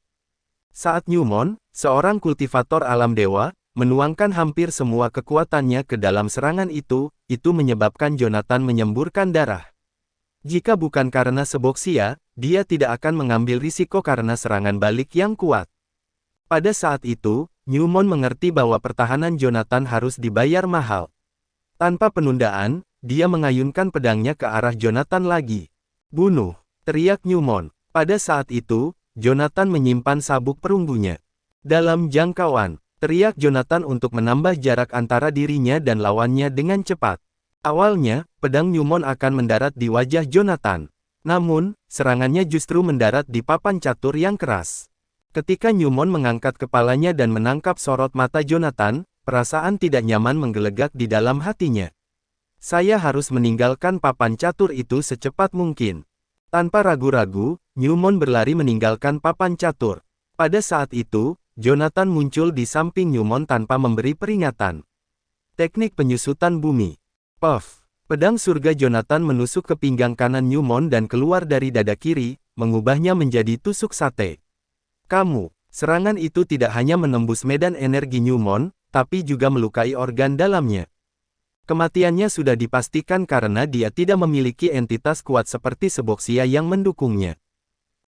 Saat Yumon, seorang kultivator alam dewa, menuangkan hampir semua kekuatannya ke dalam serangan itu menyebabkan Jonathan menyemburkan darah. Jika bukan karena seboksia, dia tidak akan mengambil risiko karena serangan balik yang kuat. Pada saat itu, Newmon mengerti bahwa pertahanan Jonathan harus dibayar mahal. Tanpa penundaan, dia mengayunkan pedangnya ke arah Jonathan lagi. "Bunuh!" teriak Newmon. Pada saat itu, Jonathan menyimpan sabuk perunggunya. "Dalam jangkauan!" teriak Jonathan untuk menambah jarak antara dirinya dan lawannya dengan cepat. Awalnya, pedang Newmon akan mendarat di wajah Jonathan. Namun, serangannya justru mendarat di papan catur yang keras. Ketika Newmon mengangkat kepalanya dan menangkap sorot mata Jonathan, perasaan tidak nyaman menggelegak di dalam hatinya. "Saya harus meninggalkan papan catur itu secepat mungkin." Tanpa ragu-ragu, Newmon berlari meninggalkan papan catur. Pada saat itu, Jonathan muncul di samping Newmon tanpa memberi peringatan. Teknik penyusutan bumi. Puff! Pedang surga Jonathan menusuk ke pinggang kanan Newmon dan keluar dari dada kiri, mengubahnya menjadi tusuk sate. "Kamu!" Serangan itu tidak hanya menembus medan energi Newmon, tapi juga melukai organ dalamnya. Kematiannya sudah dipastikan karena dia tidak memiliki entitas kuat seperti Seboxia yang mendukungnya.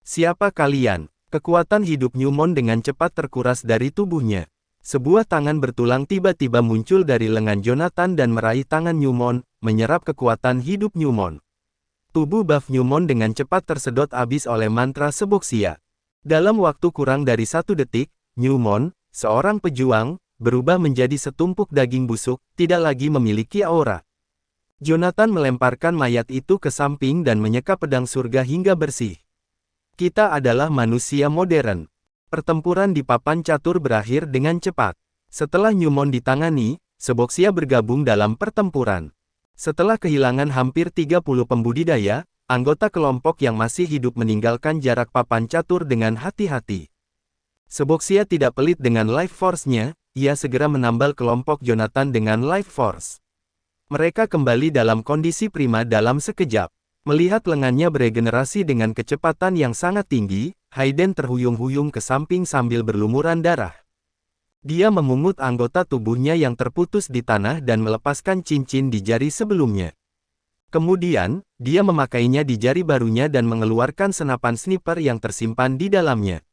"Siapa kalian?" Kekuatan hidup Newmon dengan cepat terkuras dari tubuhnya. Sebuah tangan bertulang tiba-tiba muncul dari lengan Jonathan dan meraih tangan Newmon, menyerap kekuatan hidup Newmon. Tubuh buff Newmon dengan cepat tersedot habis oleh mantra Seboxia. Dalam waktu kurang dari 1 detik, Newmon, seorang pejuang, berubah menjadi setumpuk daging busuk, tidak lagi memiliki aura. Jonathan melemparkan mayat itu ke samping dan menyeka pedang surga hingga bersih. "Kita adalah manusia modern." Pertempuran di papan catur berakhir dengan cepat. Setelah Newmon ditangani, Seboxia bergabung dalam pertempuran. Setelah kehilangan hampir 30 pembudidaya, anggota kelompok yang masih hidup meninggalkan jarak papan catur dengan hati-hati. Seboxia tidak pelit dengan life force-nya, ia segera menambal kelompok Jonathan dengan life force. Mereka kembali dalam kondisi prima dalam sekejap. Melihat lengannya beregenerasi dengan kecepatan yang sangat tinggi, Hayden terhuyung-huyung ke samping sambil berlumuran darah. Dia memungut anggota tubuhnya yang terputus di tanah dan melepaskan cincin di jari sebelumnya. Kemudian, dia memakainya di jari barunya dan mengeluarkan senapan sniper yang tersimpan di dalamnya.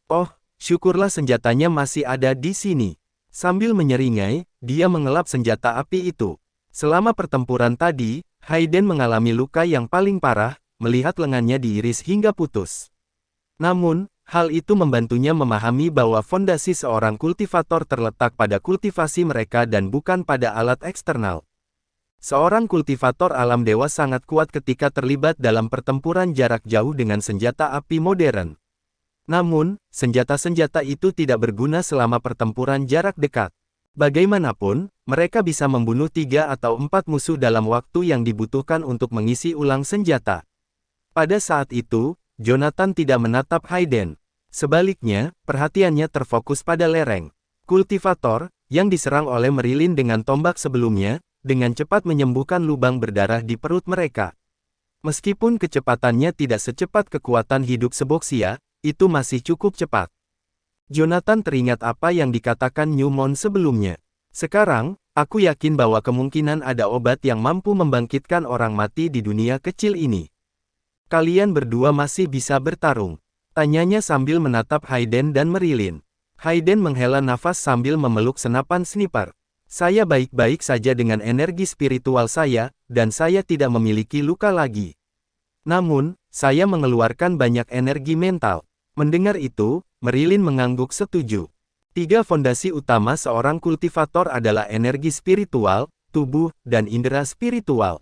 "Oh, syukurlah senjatanya masih ada di sini." Sambil menyeringai, dia mengelap senjata api itu. Selama pertempuran tadi, Hayden mengalami luka yang paling parah, melihat lengannya diiris hingga putus. Namun, hal itu membantunya memahami bahwa fondasi seorang kultivator terletak pada kultivasi mereka dan bukan pada alat eksternal. Seorang kultivator alam dewa sangat kuat ketika terlibat dalam pertempuran jarak jauh dengan senjata api modern. Namun, senjata-senjata itu tidak berguna selama pertempuran jarak dekat. Bagaimanapun, mereka bisa membunuh 3 atau 4 musuh dalam waktu yang dibutuhkan untuk mengisi ulang senjata. Pada saat itu, Jonathan tidak menatap Hayden. Sebaliknya, perhatiannya terfokus pada lereng. Kultivator, yang diserang oleh Merilin dengan tombak sebelumnya, dengan cepat menyembuhkan lubang berdarah di perut mereka. Meskipun kecepatannya tidak secepat kekuatan hidup Seboxia, itu masih cukup cepat. Jonathan teringat apa yang dikatakan Newmon sebelumnya. "Sekarang, aku yakin bahwa kemungkinan ada obat yang mampu membangkitkan orang mati di dunia kecil ini. Kalian berdua masih bisa bertarung?" tanyanya sambil menatap Hayden dan Merilin. Hayden menghela nafas sambil memeluk senapan sniper. "Saya baik-baik saja dengan energi spiritual saya, dan saya tidak memiliki luka lagi. Namun, saya mengeluarkan banyak energi mental." Mendengar itu, Merilin mengangguk setuju. 3 fondasi utama seorang kultivator adalah energi spiritual, tubuh, dan indera spiritual.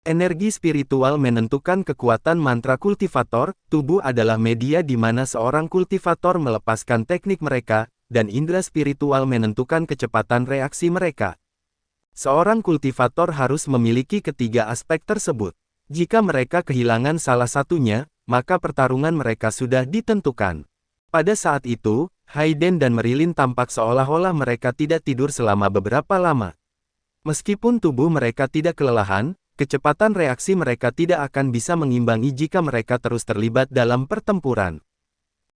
Energi spiritual menentukan kekuatan mantra kultivator, tubuh adalah media di mana seorang kultivator melepaskan teknik mereka, dan indera spiritual menentukan kecepatan reaksi mereka. Seorang kultivator harus memiliki ketiga aspek tersebut. Jika mereka kehilangan salah satunya, maka pertarungan mereka sudah ditentukan. Pada saat itu, Hayden dan Merilin tampak seolah-olah mereka tidak tidur selama beberapa lama. Meskipun tubuh mereka tidak kelelahan, kecepatan reaksi mereka tidak akan bisa mengimbangi jika mereka terus terlibat dalam pertempuran.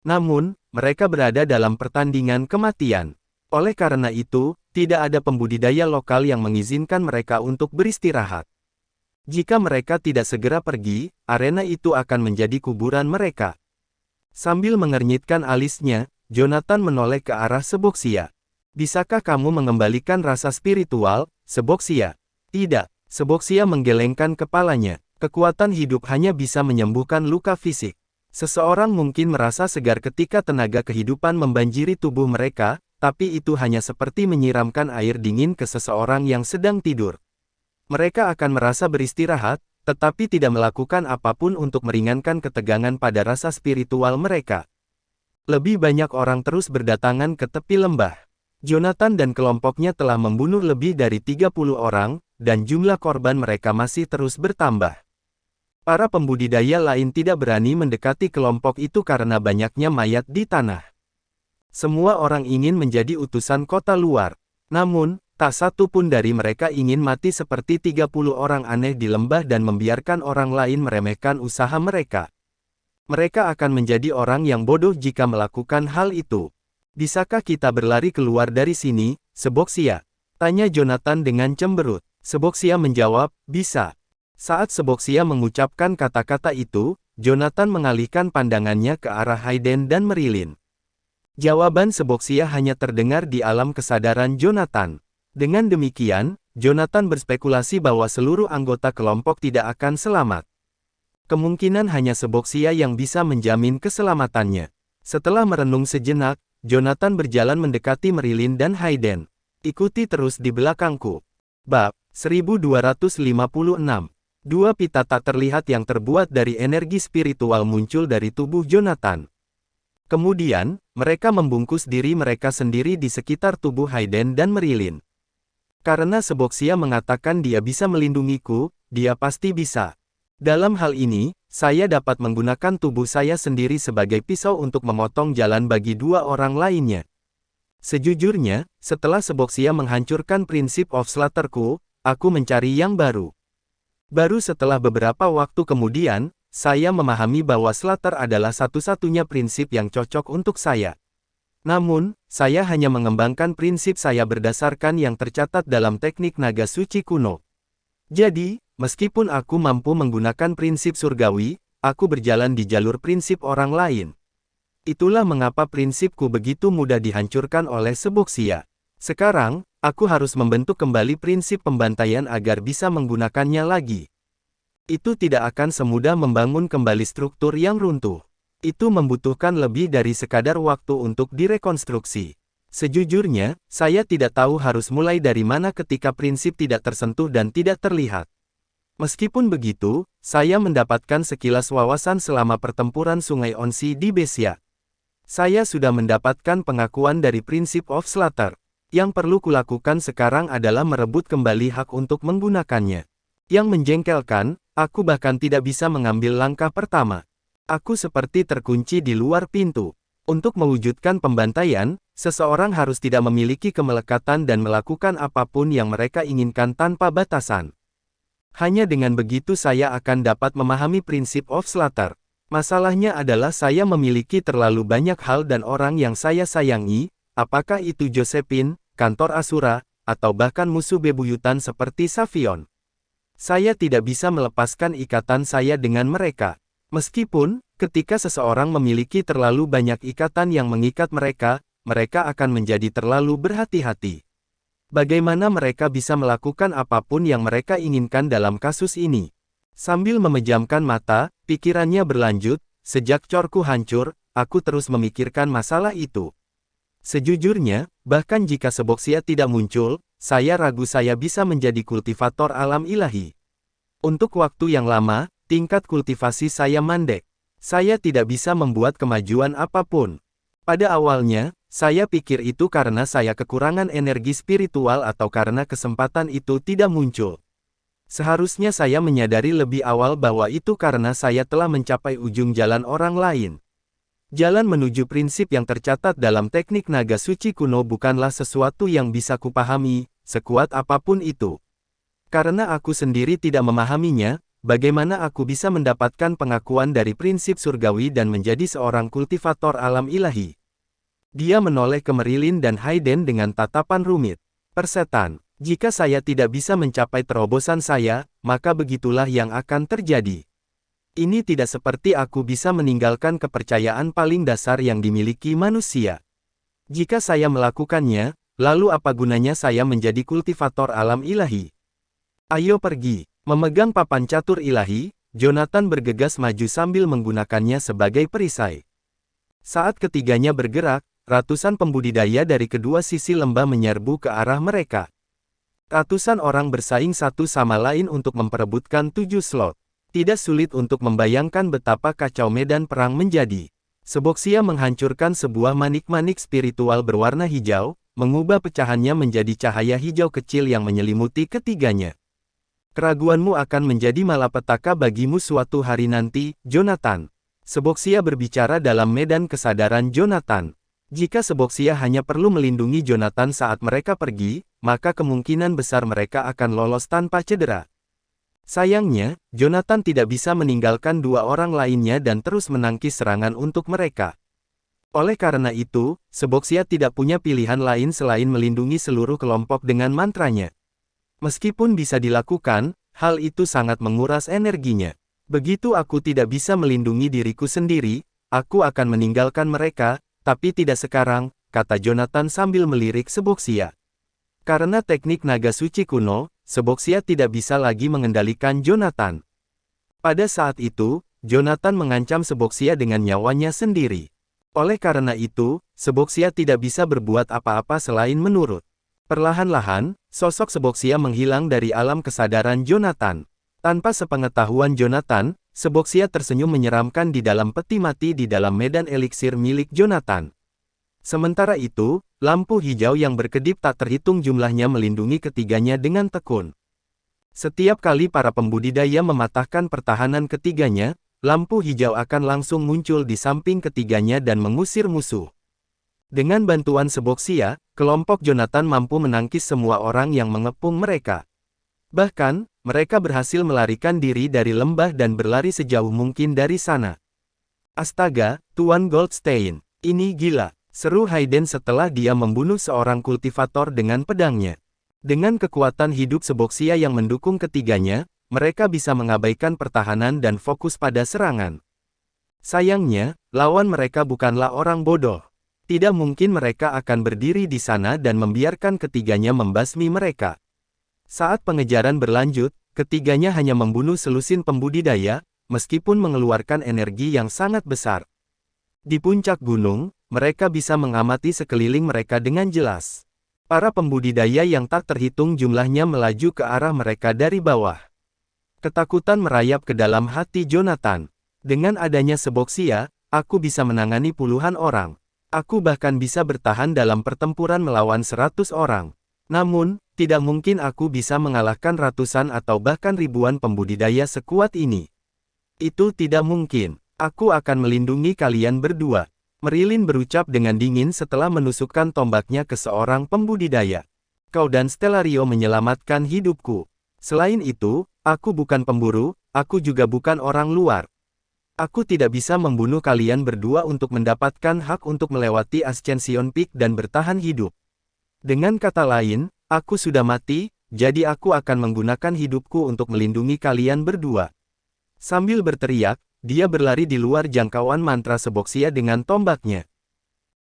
Namun, mereka berada dalam pertandingan kematian. Oleh karena itu, tidak ada pembudidaya lokal yang mengizinkan mereka untuk beristirahat. Jika mereka tidak segera pergi, arena itu akan menjadi kuburan mereka. Sambil mengernyitkan alisnya, Jonathan menoleh ke arah Seboxia. Bisakah kamu mengembalikan rasa spiritual, Seboxia? Tidak. Seboxia menggelengkan kepalanya. Kekuatan hidup hanya bisa menyembuhkan luka fisik. Seseorang mungkin merasa segar ketika tenaga kehidupan membanjiri tubuh mereka, tapi itu hanya seperti menyiramkan air dingin ke seseorang yang sedang tidur. Mereka akan merasa beristirahat, tetapi tidak melakukan apapun untuk meringankan ketegangan pada rasa spiritual mereka. Lebih banyak orang terus berdatangan ke tepi lembah. Jonathan dan kelompoknya telah membunuh lebih dari 30 orang, dan jumlah korban mereka masih terus bertambah. Para pembudidaya lain tidak berani mendekati kelompok itu karena banyaknya mayat di tanah. Semua orang ingin menjadi utusan kota luar. Namun, tak satu pun dari mereka ingin mati seperti 30 orang aneh di lembah dan membiarkan orang lain meremehkan usaha mereka. Mereka akan menjadi orang yang bodoh jika melakukan hal itu. Bisakah kita berlari keluar dari sini, Seboxia? Tanya Jonathan dengan cemberut. Seboxia menjawab, bisa. Saat Seboxia mengucapkan kata-kata itu, Jonathan mengalihkan pandangannya ke arah Hayden dan Marilyn. Jawaban Seboxia hanya terdengar di alam kesadaran Jonathan. Dengan demikian, Jonathan berspekulasi bahwa seluruh anggota kelompok tidak akan selamat. Kemungkinan hanya Seboxia yang bisa menjamin keselamatannya. Setelah merenung sejenak, Jonathan berjalan mendekati Marilyn dan Hayden. Ikuti terus di belakangku. Bab 1256. Dua pita tak terlihat yang terbuat dari energi spiritual muncul dari tubuh Jonathan. Kemudian, mereka membungkus diri mereka sendiri di sekitar tubuh Hayden dan Marilyn. Karena Seboxia mengatakan dia bisa melindungiku, dia pasti bisa. Dalam hal ini, saya dapat menggunakan tubuh saya sendiri sebagai pisau untuk memotong jalan bagi dua orang lainnya. Sejujurnya, setelah Seboxia menghancurkan prinsip of slaughterku, aku mencari yang baru. Baru setelah beberapa waktu kemudian, saya memahami bahwa slaughter adalah satu-satunya prinsip yang cocok untuk saya. Namun, saya hanya mengembangkan prinsip saya berdasarkan yang tercatat dalam teknik naga suci kuno. Jadi, meskipun aku mampu menggunakan prinsip surgawi, aku berjalan di jalur prinsip orang lain. Itulah mengapa prinsipku begitu mudah dihancurkan oleh Seboxia. Sekarang, aku harus membentuk kembali prinsip pembantaian agar bisa menggunakannya lagi. Itu tidak akan semudah membangun kembali struktur yang runtuh. Itu membutuhkan lebih dari sekadar waktu untuk direkonstruksi. Sejujurnya, saya tidak tahu harus mulai dari mana ketika prinsip tidak tersentuh dan tidak terlihat. Meskipun begitu, saya mendapatkan sekilas wawasan selama pertempuran Sungai Onsi di Besia. Saya sudah mendapatkan pengakuan dari prinsip of slaughter. Yang perlu kulakukan sekarang adalah merebut kembali hak untuk menggunakannya. Yang menjengkelkan, aku bahkan tidak bisa mengambil langkah pertama. Aku seperti terkunci di luar pintu. Untuk mewujudkan pembantaian, seseorang harus tidak memiliki kemelekatan dan melakukan apapun yang mereka inginkan tanpa batasan. Hanya dengan begitu saya akan dapat memahami prinsip of slaughter. Masalahnya adalah saya memiliki terlalu banyak hal dan orang yang saya sayangi, apakah itu Josephine, kantor Asura, atau bahkan musuh bebuyutan seperti Savion. Saya tidak bisa melepaskan ikatan saya dengan mereka. Meskipun, ketika seseorang memiliki terlalu banyak ikatan yang mengikat mereka, mereka akan menjadi terlalu berhati-hati. Bagaimana mereka bisa melakukan apapun yang mereka inginkan dalam kasus ini? Sambil memejamkan mata, pikirannya berlanjut, sejak corku hancur, aku terus memikirkan masalah itu. Sejujurnya, bahkan jika Seboxia tidak muncul, saya ragu saya bisa menjadi kultivator alam ilahi. Untuk waktu yang lama, tingkat kultivasi saya mandek. Saya tidak bisa membuat kemajuan apapun. Pada awalnya, saya pikir itu karena saya kekurangan energi spiritual atau karena kesempatan itu tidak muncul. Seharusnya saya menyadari lebih awal bahwa itu karena saya telah mencapai ujung jalan orang lain. Jalan menuju prinsip yang tercatat dalam teknik naga suci kuno bukanlah sesuatu yang bisa kupahami, sekuat apapun itu. Karena aku sendiri tidak memahaminya, bagaimana aku bisa mendapatkan pengakuan dari prinsip surgawi dan menjadi seorang kultivator alam ilahi? Dia menoleh ke Marilyn dan Hayden dengan tatapan rumit. Persetan, jika saya tidak bisa mencapai terobosan saya, maka begitulah yang akan terjadi. Ini tidak seperti aku bisa meninggalkan kepercayaan paling dasar yang dimiliki manusia. Jika saya melakukannya, lalu apa gunanya saya menjadi kultivator alam ilahi? Ayo pergi. Memegang papan catur ilahi, Jonathan bergegas maju sambil menggunakannya sebagai perisai. Saat ketiganya bergerak, ratusan pembudidaya dari kedua sisi lembah menyerbu ke arah mereka. Ratusan orang bersaing satu sama lain untuk memperebutkan 7 slot. Tidak sulit untuk membayangkan betapa kacau medan perang menjadi. Seboxia menghancurkan sebuah manik-manik spiritual berwarna hijau, mengubah pecahannya menjadi cahaya hijau kecil yang menyelimuti ketiganya. Keraguanmu akan menjadi malapetaka bagimu suatu hari nanti, Jonathan. Seboxia berbicara dalam medan kesadaran Jonathan. Jika Seboxia hanya perlu melindungi Jonathan saat mereka pergi, maka kemungkinan besar mereka akan lolos tanpa cedera. Sayangnya, Jonathan tidak bisa meninggalkan dua orang lainnya dan terus menangkis serangan untuk mereka. Oleh karena itu, Seboxia tidak punya pilihan lain selain melindungi seluruh kelompok dengan mantranya. Meskipun bisa dilakukan, hal itu sangat menguras energinya. Begitu aku tidak bisa melindungi diriku sendiri, aku akan meninggalkan mereka, tapi tidak sekarang, kata Jonathan sambil melirik Seboxia. Karena teknik naga suci kuno, Seboxia tidak bisa lagi mengendalikan Jonathan. Pada saat itu, Jonathan mengancam Seboxia dengan nyawanya sendiri. Oleh karena itu, Seboxia tidak bisa berbuat apa-apa selain menurut. Perlahan-lahan, sosok Seboxia menghilang dari alam kesadaran Jonathan. Tanpa sepengetahuan Jonathan, Seboxia tersenyum menyeramkan di dalam peti mati di dalam medan eliksir milik Jonathan. Sementara itu, lampu hijau yang berkedip tak terhitung jumlahnya melindungi ketiganya dengan tekun. Setiap kali para pembudidaya mematahkan pertahanan ketiganya, lampu hijau akan langsung muncul di samping ketiganya dan mengusir musuh. Dengan bantuan Seboxia, kelompok Jonathan mampu menangkis semua orang yang mengepung mereka. Bahkan, mereka berhasil melarikan diri dari lembah dan berlari sejauh mungkin dari sana. Astaga, Tuan Goldstein, ini gila, seru Hayden setelah dia membunuh seorang kultivator dengan pedangnya. Dengan kekuatan hidup Seboxia yang mendukung ketiganya, mereka bisa mengabaikan pertahanan dan fokus pada serangan. Sayangnya, lawan mereka bukanlah orang bodoh. Tidak mungkin mereka akan berdiri di sana dan membiarkan ketiganya membasmi mereka. Saat pengejaran berlanjut, ketiganya hanya membunuh selusin pembudidaya, meskipun mengeluarkan energi yang sangat besar. Di puncak gunung, mereka bisa mengamati sekeliling mereka dengan jelas. Para pembudidaya yang tak terhitung jumlahnya melaju ke arah mereka dari bawah. Ketakutan merayap ke dalam hati Jonathan. Dengan adanya Seboxia, aku bisa menangani puluhan orang. Aku bahkan bisa bertahan dalam pertempuran melawan 100 orang. Namun, tidak mungkin aku bisa mengalahkan ratusan atau bahkan ribuan pembudidaya sekuat ini. Itu tidak mungkin. Aku akan melindungi kalian berdua. Merilin berucap dengan dingin setelah menusukkan tombaknya ke seorang pembudidaya. Kau dan Stellario menyelamatkan hidupku. Selain itu, aku bukan pemburu, aku juga bukan orang luar. Aku tidak bisa membunuh kalian berdua untuk mendapatkan hak untuk melewati Ascension Peak dan bertahan hidup. Dengan kata lain, aku sudah mati, jadi aku akan menggunakan hidupku untuk melindungi kalian berdua. Sambil berteriak, dia berlari di luar jangkauan mantra Seboxia dengan tombaknya.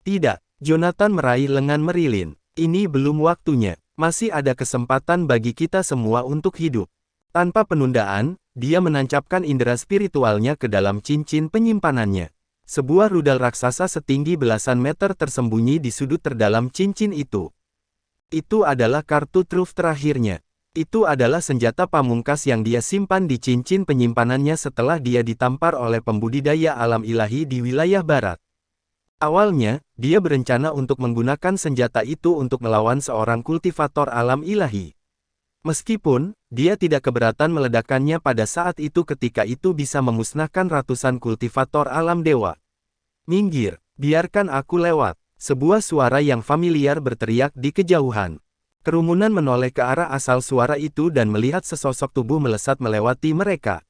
Tidak, Jonathan meraih lengan Merilin. Ini belum waktunya. Masih ada kesempatan bagi kita semua untuk hidup. Tanpa penundaan, dia menancapkan indera spiritualnya ke dalam cincin penyimpanannya. Sebuah rudal raksasa setinggi belasan meter tersembunyi di sudut terdalam cincin itu. Itu adalah kartu truf terakhirnya. Itu adalah senjata pamungkas yang dia simpan di cincin penyimpanannya setelah dia ditampar oleh pembudidaya alam ilahi di wilayah barat. Awalnya, dia berencana untuk menggunakan senjata itu untuk melawan seorang kultivator alam ilahi. Meskipun, dia tidak keberatan meledakannya pada saat itu ketika itu bisa memusnahkan ratusan kultivator alam dewa. Minggir, biarkan aku lewat. Sebuah suara yang familiar berteriak di kejauhan. Kerumunan menoleh ke arah asal suara itu dan melihat sesosok tubuh melesat melewati mereka.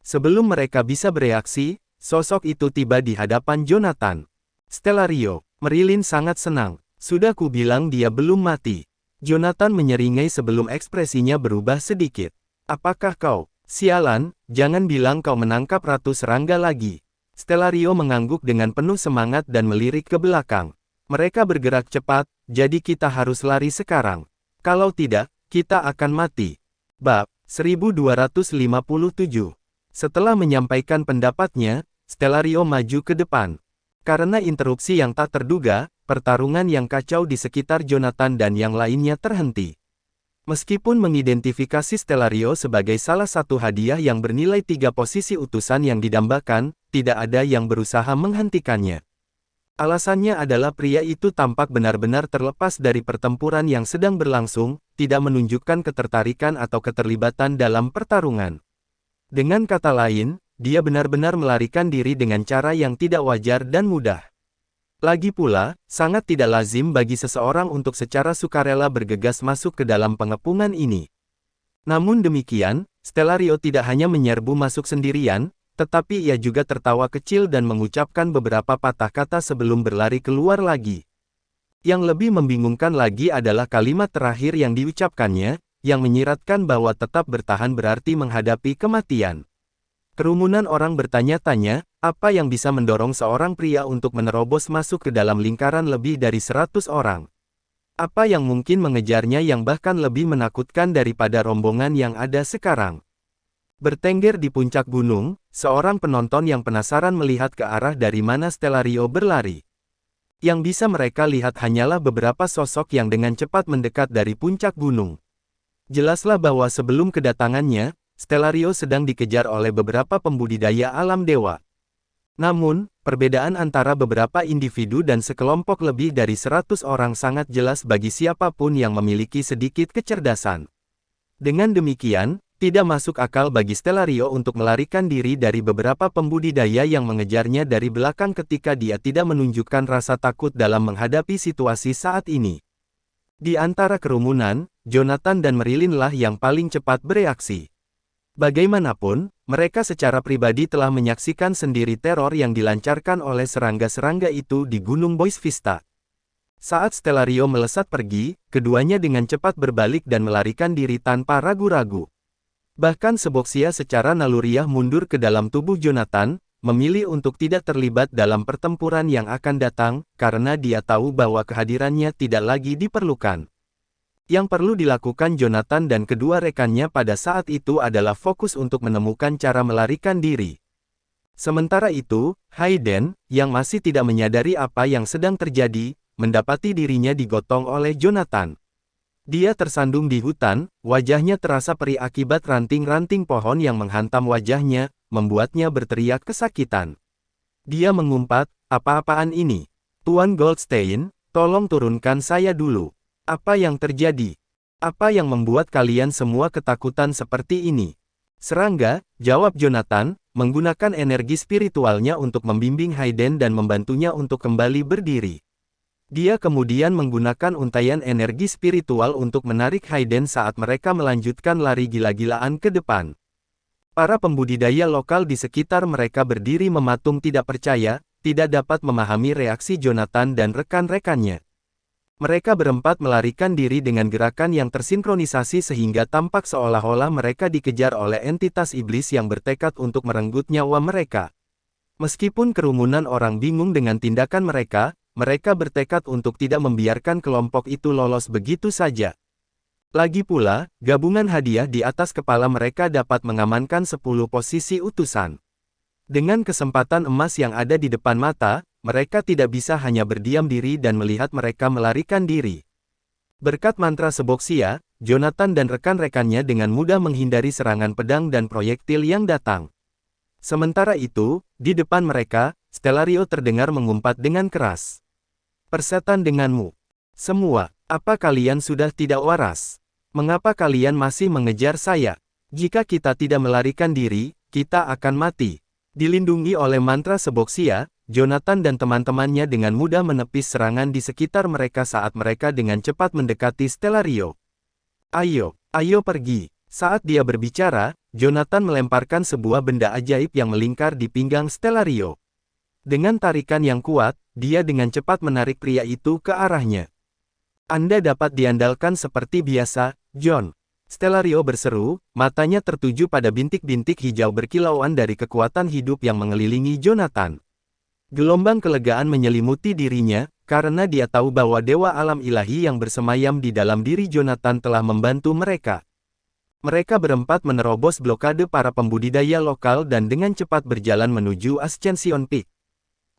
Sebelum mereka bisa bereaksi, sosok itu tiba di hadapan Jonathan. Stellario, Merilin sangat senang. Sudah kubilang dia belum mati. Jonathan menyeringai sebelum ekspresinya berubah sedikit. Apakah kau Sialan, jangan bilang kau menangkap Ratu Serangga lagi. Stellario mengangguk dengan penuh semangat dan melirik ke belakang. Mereka bergerak cepat, jadi kita harus lari sekarang. Kalau tidak, kita akan mati. Bab 1257. Setelah menyampaikan pendapatnya, Stellario maju ke depan. Karena interupsi yang tak terduga, pertarungan yang kacau di sekitar Jonathan dan yang lainnya terhenti. Meskipun mengidentifikasi Stellario sebagai salah satu hadiah yang bernilai 3 posisi utusan yang didambakan, tidak ada yang berusaha menghentikannya. Alasannya adalah pria itu tampak benar-benar terlepas dari pertempuran yang sedang berlangsung, tidak menunjukkan ketertarikan atau keterlibatan dalam pertarungan. Dengan kata lain, dia benar-benar melarikan diri dengan cara yang tidak wajar dan mudah. Lagi pula, sangat tidak lazim bagi seseorang untuk secara sukarela bergegas masuk ke dalam pengepungan ini. Namun demikian, Stellario tidak hanya menyerbu masuk sendirian, tetapi ia juga tertawa kecil dan mengucapkan beberapa patah kata sebelum berlari keluar lagi. Yang lebih membingungkan lagi adalah kalimat terakhir yang diucapkannya, yang menyiratkan bahwa tetap bertahan berarti menghadapi kematian. Kerumunan orang bertanya-tanya, apa yang bisa mendorong seorang pria untuk menerobos masuk ke dalam lingkaran lebih dari 100 orang? Apa yang mungkin mengejarnya yang bahkan lebih menakutkan daripada rombongan yang ada sekarang? Bertengger di puncak gunung, seorang penonton yang penasaran melihat ke arah dari mana Stellario berlari. Yang bisa mereka lihat hanyalah beberapa sosok yang dengan cepat mendekat dari puncak gunung. Jelaslah bahwa sebelum kedatangannya, Stellario sedang dikejar oleh beberapa pembudidaya alam dewa. Namun, perbedaan antara beberapa individu dan sekelompok lebih dari 100 orang sangat jelas bagi siapapun yang memiliki sedikit kecerdasan. Dengan demikian, tidak masuk akal bagi Stellario untuk melarikan diri dari beberapa pembudidaya yang mengejarnya dari belakang ketika dia tidak menunjukkan rasa takut dalam menghadapi situasi saat ini. Di antara kerumunan, Jonathan dan Marilyn lah yang paling cepat bereaksi. Bagaimanapun, mereka secara pribadi telah menyaksikan sendiri teror yang dilancarkan oleh serangga-serangga itu di Gunung Bois Vista. Saat Stellario melesat pergi, keduanya dengan cepat berbalik dan melarikan diri tanpa ragu-ragu. Bahkan Seboxia secara naluriah mundur ke dalam tubuh Jonathan, memilih untuk tidak terlibat dalam pertempuran yang akan datang, karena dia tahu bahwa kehadirannya tidak lagi diperlukan. Yang perlu dilakukan Jonathan dan kedua rekannya pada saat itu adalah fokus untuk menemukan cara melarikan diri. Sementara itu, Hayden, yang masih tidak menyadari apa yang sedang terjadi, mendapati dirinya digotong oleh Jonathan. Dia tersandung di hutan, wajahnya terasa perih akibat ranting-ranting pohon yang menghantam wajahnya, membuatnya berteriak kesakitan. Dia mengumpat, "Apa-apaan ini? Tuan Goldstein, tolong turunkan saya dulu. Apa yang terjadi? Apa yang membuat kalian semua ketakutan seperti ini?" "Serangga," jawab Jonathan, menggunakan energi spiritualnya untuk membimbing Hayden dan membantunya untuk kembali berdiri. Dia kemudian menggunakan untaian energi spiritual untuk menarik Hayden saat mereka melanjutkan lari gila-gilaan ke depan. Para pembudidaya lokal di sekitar mereka berdiri mematung tidak percaya, tidak dapat memahami reaksi Jonathan dan rekan-rekannya. Mereka berempat melarikan diri dengan gerakan yang tersinkronisasi sehingga tampak seolah-olah mereka dikejar oleh entitas iblis yang bertekad untuk merenggut nyawa mereka. Meskipun kerumunan orang bingung dengan tindakan mereka, mereka bertekad untuk tidak membiarkan kelompok itu lolos begitu saja. Lagi pula, gabungan hadiah di atas kepala mereka dapat mengamankan 10 posisi utusan. Dengan kesempatan emas yang ada di depan mata, mereka tidak bisa hanya berdiam diri dan melihat mereka melarikan diri. Berkat mantra Seboxia, Jonathan dan rekan-rekannya dengan mudah menghindari serangan pedang dan proyektil yang datang. Sementara itu, di depan mereka, Stellario terdengar mengumpat dengan keras. "Persetan denganmu. Semua, apa kalian sudah tidak waras? Mengapa kalian masih mengejar saya? Jika kita tidak melarikan diri, kita akan mati." Dilindungi oleh mantra Seboxia, Jonathan dan teman-temannya dengan mudah menepis serangan di sekitar mereka saat mereka dengan cepat mendekati Stellario. "Ayo, ayo pergi." Saat dia berbicara, Jonathan melemparkan sebuah benda ajaib yang melingkar di pinggang Stellario. Dengan tarikan yang kuat, dia dengan cepat menarik pria itu ke arahnya. "Anda dapat diandalkan seperti biasa, John. Stellario berseru, matanya tertuju pada bintik-bintik hijau berkilauan dari kekuatan hidup yang mengelilingi Jonathan. Gelombang kelegaan menyelimuti dirinya, karena dia tahu bahwa dewa alam ilahi yang bersemayam di dalam diri Jonathan telah membantu mereka. Mereka berempat menerobos blokade para pembudidaya lokal dan dengan cepat berjalan menuju Ascension Peak.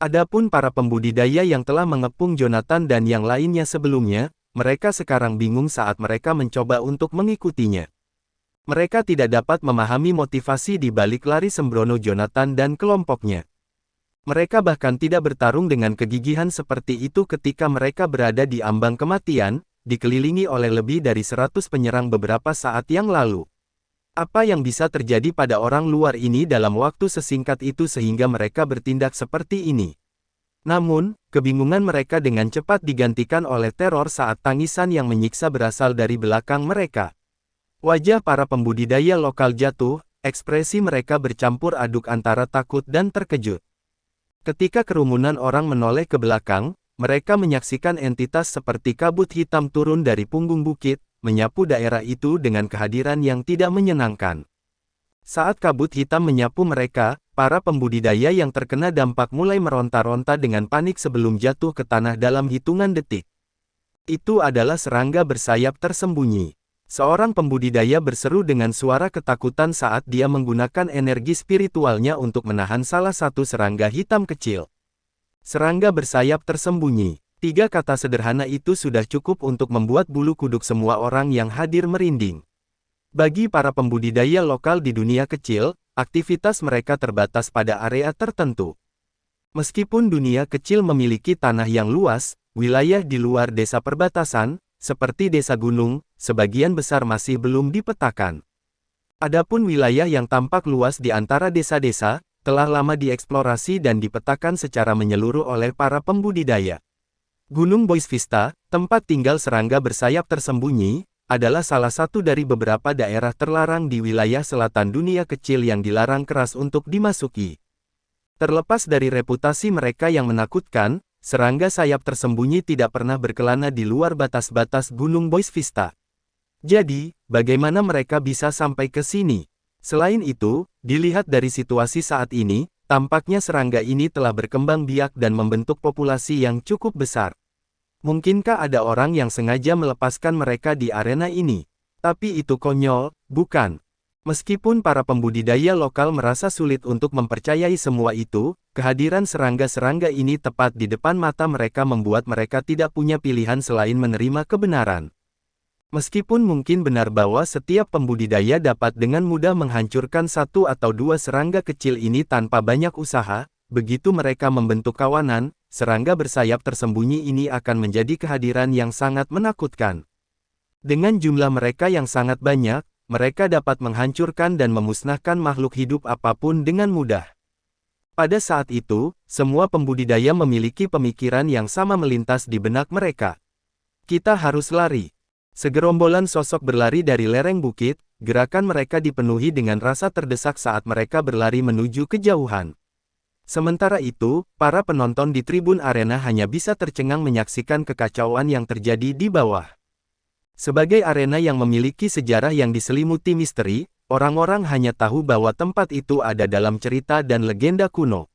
Adapun para pembudidaya yang telah mengepung Jonathan dan yang lainnya sebelumnya, mereka sekarang bingung saat mereka mencoba untuk mengikutinya. Mereka tidak dapat memahami motivasi di balik lari sembrono Jonathan dan kelompoknya. Mereka bahkan tidak bertarung dengan kegigihan seperti itu ketika mereka berada di ambang kematian, dikelilingi oleh lebih dari 100 penyerang beberapa saat yang lalu. Apa yang bisa terjadi pada orang luar ini dalam waktu sesingkat itu sehingga mereka bertindak seperti ini? Namun, kebingungan mereka dengan cepat digantikan oleh teror saat tangisan yang menyiksa berasal dari belakang mereka. Wajah para pembudidaya lokal jatuh, ekspresi mereka bercampur aduk antara takut dan terkejut. Ketika kerumunan orang menoleh ke belakang, mereka menyaksikan entitas seperti kabut hitam turun dari punggung bukit, menyapu daerah itu dengan kehadiran yang tidak menyenangkan. Saat kabut hitam menyapu mereka, para pembudidaya yang terkena dampak mulai meronta-ronta dengan panik sebelum jatuh ke tanah dalam hitungan detik. Itu adalah serangga bersayap tersembunyi. Seorang pembudidaya berseru dengan suara ketakutan saat dia menggunakan energi spiritualnya untuk menahan salah satu serangga hitam kecil. Serangga bersayap tersembunyi. 3 kata sederhana itu sudah cukup untuk membuat bulu kuduk semua orang yang hadir merinding. Bagi para pembudidaya lokal di dunia kecil, aktivitas mereka terbatas pada area tertentu. Meskipun dunia kecil memiliki tanah yang luas, wilayah di luar desa perbatasan, seperti desa gunung, sebagian besar masih belum dipetakan. Adapun wilayah yang tampak luas di antara desa-desa, telah lama dieksplorasi dan dipetakan secara menyeluruh oleh para pembudidaya. Gunung Bois Vista, tempat tinggal serangga bersayap tersembunyi, adalah salah satu dari beberapa daerah terlarang di wilayah selatan dunia kecil yang dilarang keras untuk dimasuki. Terlepas dari reputasi mereka yang menakutkan, serangga sayap tersembunyi tidak pernah berkelana di luar batas-batas Gunung Bois Vista. Jadi, bagaimana mereka bisa sampai ke sini? Selain itu, dilihat dari situasi saat ini, tampaknya serangga ini telah berkembang biak dan membentuk populasi yang cukup besar. Mungkinkah ada orang yang sengaja melepaskan mereka di arena ini? Tapi itu konyol, bukan? Meskipun para pembudidaya lokal merasa sulit untuk mempercayai semua itu, kehadiran serangga-serangga ini tepat di depan mata mereka membuat mereka tidak punya pilihan selain menerima kebenaran. Meskipun mungkin benar bahwa setiap pembudidaya dapat dengan mudah menghancurkan 1 atau 2 serangga kecil ini tanpa banyak usaha, begitu mereka membentuk kawanan, serangga bersayap tersembunyi ini akan menjadi kehadiran yang sangat menakutkan. Dengan jumlah mereka yang sangat banyak, mereka dapat menghancurkan dan memusnahkan makhluk hidup apapun dengan mudah. Pada saat itu, semua pembudidaya memiliki pemikiran yang sama melintas di benak mereka. Kita harus lari. Segerombolan sosok berlari dari lereng bukit, gerakan mereka dipenuhi dengan rasa terdesak saat mereka berlari menuju kejauhan. Sementara itu, para penonton di tribun arena hanya bisa tercengang menyaksikan kekacauan yang terjadi di bawah. Sebagai arena yang memiliki sejarah yang diselimuti misteri, orang-orang hanya tahu bahwa tempat itu ada dalam cerita dan legenda kuno.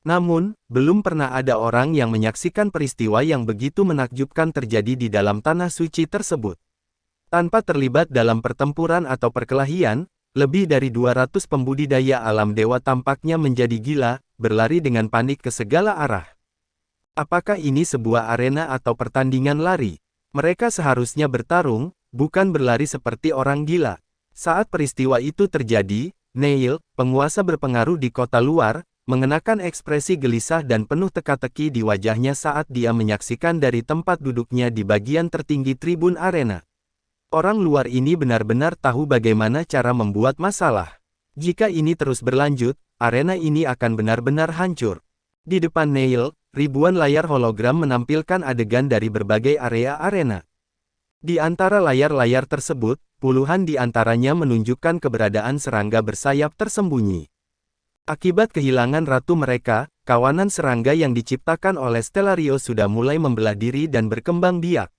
Namun, belum pernah ada orang yang menyaksikan peristiwa yang begitu menakjubkan terjadi di dalam tanah suci tersebut. Tanpa terlibat dalam pertempuran atau perkelahian, lebih dari 200 pembudidaya alam dewa tampaknya menjadi gila, berlari dengan panik ke segala arah. Apakah ini sebuah arena atau pertandingan lari? Mereka seharusnya bertarung, bukan berlari seperti orang gila. Saat peristiwa itu terjadi, Neil, penguasa berpengaruh di kota luar, mengenakan ekspresi gelisah dan penuh teka-teki di wajahnya saat dia menyaksikan dari tempat duduknya di bagian tertinggi tribun arena. Orang luar ini benar-benar tahu bagaimana cara membuat masalah. Jika ini terus berlanjut, arena ini akan benar-benar hancur. Di depan Neil, ribuan layar hologram menampilkan adegan dari berbagai area arena. Di antara layar-layar tersebut, puluhan di antaranya menunjukkan keberadaan serangga bersayap tersembunyi. Akibat kehilangan ratu mereka, kawanan serangga yang diciptakan oleh Stellario sudah mulai membelah diri dan berkembang biak.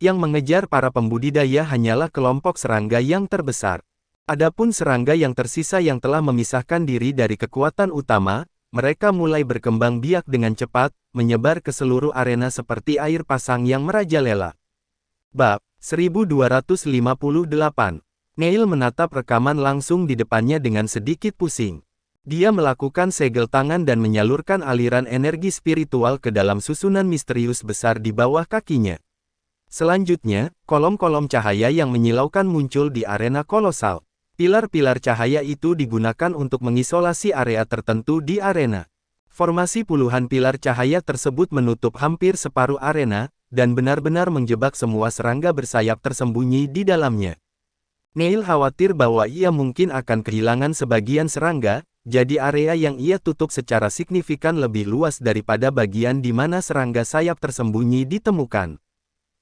Yang mengejar para pembudidaya hanyalah kelompok serangga yang terbesar. Adapun serangga yang tersisa yang telah memisahkan diri dari kekuatan utama, mereka mulai berkembang biak dengan cepat, menyebar ke seluruh arena seperti air pasang yang merajalela. Bab 1258. Neil menatap rekaman langsung di depannya dengan sedikit pusing. Dia melakukan segel tangan dan menyalurkan aliran energi spiritual ke dalam susunan misterius besar di bawah kakinya. Selanjutnya, kolom-kolom cahaya yang menyilaukan muncul di arena kolosal. Pilar-pilar cahaya itu digunakan untuk mengisolasi area tertentu di arena. Formasi puluhan pilar cahaya tersebut menutup hampir separuh arena, dan benar-benar menjebak semua serangga bersayap tersembunyi di dalamnya. Neil khawatir bahwa ia mungkin akan kehilangan sebagian serangga, jadi area yang ia tutup secara signifikan lebih luas daripada bagian di mana serangga sayap tersembunyi ditemukan.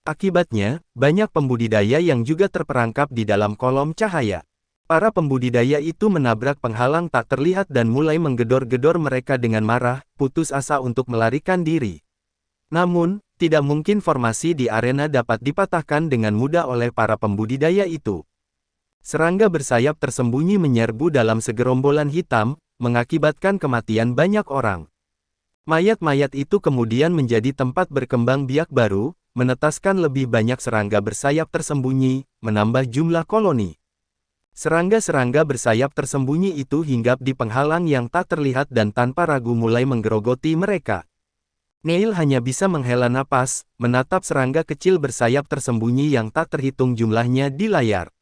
Akibatnya, banyak pembudidaya yang juga terperangkap di dalam kolom cahaya. Para pembudidaya itu menabrak penghalang tak terlihat dan mulai menggedor-gedor mereka dengan marah, putus asa untuk melarikan diri. Namun, tidak mungkin formasi di arena dapat dipatahkan dengan mudah oleh para pembudidaya itu. Serangga bersayap tersembunyi menyerbu dalam segerombolan hitam, mengakibatkan kematian banyak orang. Mayat-mayat itu kemudian menjadi tempat berkembang biak baru, menetaskan lebih banyak serangga bersayap tersembunyi, menambah jumlah koloni. Serangga-serangga bersayap tersembunyi itu hinggap di penghalang yang tak terlihat dan tanpa ragu mulai menggerogoti mereka. Neil hanya bisa menghela napas, menatap serangga kecil bersayap tersembunyi yang tak terhitung jumlahnya di layar.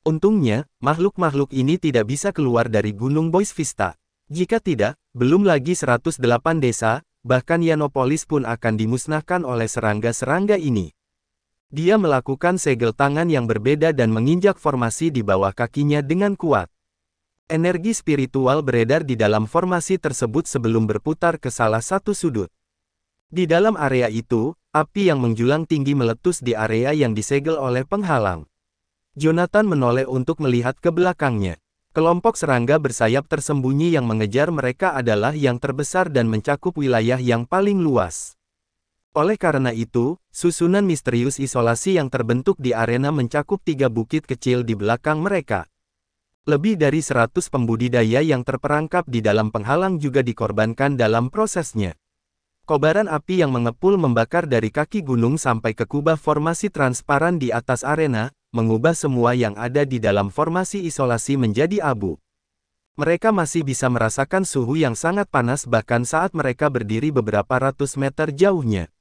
Untungnya, makhluk-makhluk ini tidak bisa keluar dari Gunung Bois Vista. Jika tidak, belum lagi 108 desa, bahkan Yanopolis pun akan dimusnahkan oleh serangga-serangga ini. Dia melakukan segel tangan yang berbeda dan menginjak formasi di bawah kakinya dengan kuat. Energi spiritual beredar di dalam formasi tersebut sebelum berputar ke salah satu sudut. Di dalam area itu, api yang menjulang tinggi meletus di area yang disegel oleh penghalang. Jonathan menoleh untuk melihat ke belakangnya. Kelompok serangga bersayap tersembunyi yang mengejar mereka adalah yang terbesar dan mencakup wilayah yang paling luas. Oleh karena itu, susunan misterius isolasi yang terbentuk di arena mencakup 3 bukit kecil di belakang mereka. Lebih dari 100 pembudidaya yang terperangkap di dalam penghalang juga dikorbankan dalam prosesnya. Kobaran api yang mengepul membakar dari kaki gunung sampai ke kubah formasi transparan di atas arena, mengubah semua yang ada di dalam formasi isolasi menjadi abu. Mereka masih bisa merasakan suhu yang sangat panas bahkan saat mereka berdiri beberapa ratus meter jauhnya.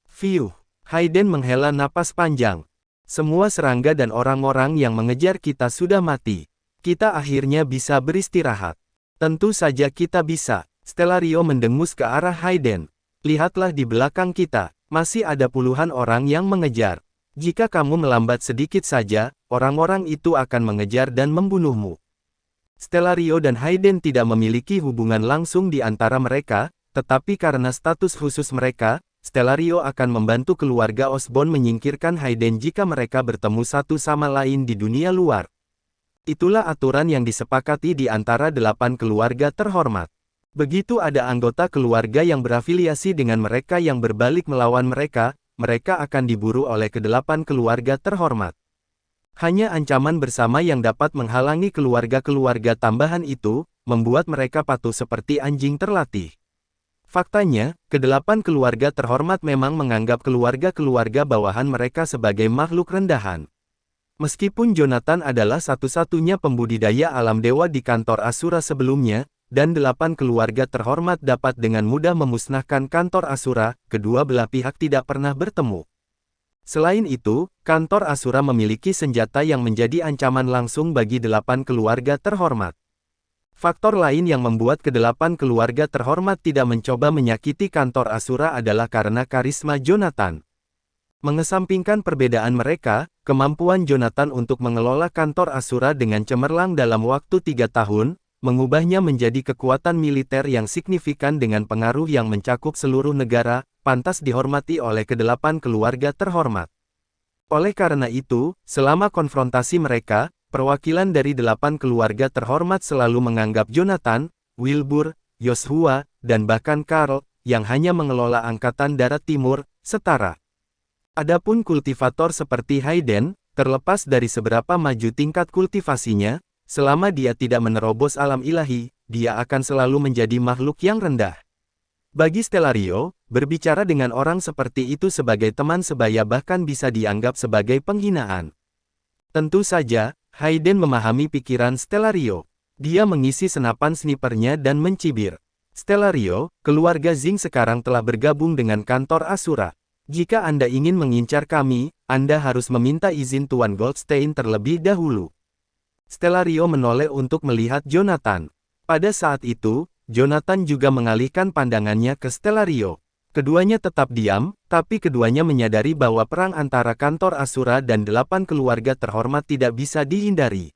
Fiuh, Hayden menghela napas panjang. Semua serangga dan orang-orang yang mengejar kita sudah mati. Kita akhirnya bisa beristirahat. Tentu saja kita bisa. Stellario mendengus ke arah Hayden. Lihatlah di belakang kita, masih ada puluhan orang yang mengejar. Jika kamu melambat sedikit saja, orang-orang itu akan mengejar dan membunuhmu. Stellario dan Hayden tidak memiliki hubungan langsung di antara mereka, tetapi karena status khusus mereka, Stellario akan membantu keluarga Osborn menyingkirkan Hayden jika mereka bertemu satu sama lain di dunia luar. Itulah aturan yang disepakati di antara 8 keluarga terhormat. Begitu ada anggota keluarga yang berafiliasi dengan mereka yang berbalik melawan mereka, mereka akan diburu oleh ke-8 keluarga terhormat. Hanya ancaman bersama yang dapat menghalangi keluarga-keluarga tambahan itu, membuat mereka patuh seperti anjing terlatih. Faktanya, ke-8 keluarga terhormat memang menganggap keluarga-keluarga bawahan mereka sebagai makhluk rendahan. Meskipun Jonathan adalah satu-satunya pembudidaya alam dewa di kantor Asura sebelumnya, dan 8 keluarga terhormat dapat dengan mudah memusnahkan kantor Asura, kedua belah pihak tidak pernah bertemu. Selain itu, kantor Asura memiliki senjata yang menjadi ancaman langsung bagi 8 keluarga terhormat. Faktor lain yang membuat ke-8 keluarga terhormat tidak mencoba menyakiti kantor Asura adalah karena karisma Jonathan. Mengesampingkan perbedaan mereka, kemampuan Jonathan untuk mengelola kantor Asura dengan cemerlang dalam waktu 3 tahun, mengubahnya menjadi kekuatan militer yang signifikan dengan pengaruh yang mencakup seluruh negara, pantas dihormati oleh ke-8 keluarga terhormat. Oleh karena itu, selama konfrontasi mereka, perwakilan dari 8 keluarga terhormat selalu menganggap Jonathan, Wilbur, Joshua, dan bahkan Carl, yang hanya mengelola Angkatan Darat Timur, setara. Adapun kultivator seperti Hayden, terlepas dari seberapa maju tingkat kultivasinya, selama dia tidak menerobos alam ilahi, dia akan selalu menjadi makhluk yang rendah. Bagi Stellario, berbicara dengan orang seperti itu sebagai teman sebaya bahkan bisa dianggap sebagai penghinaan. Tentu saja, Hayden memahami pikiran Stellario. Dia mengisi senapan snipernya dan mencibir. Stellario, keluarga Zing sekarang telah bergabung dengan kantor Asura. Jika Anda ingin mengincar kami, Anda harus meminta izin Tuan Goldstein terlebih dahulu. Stellario menoleh untuk melihat Jonathan. Pada saat itu, Jonathan juga mengalihkan pandangannya ke Stellario. Keduanya tetap diam, tapi keduanya menyadari bahwa perang antara kantor Asura dan 8 keluarga terhormat tidak bisa dihindari.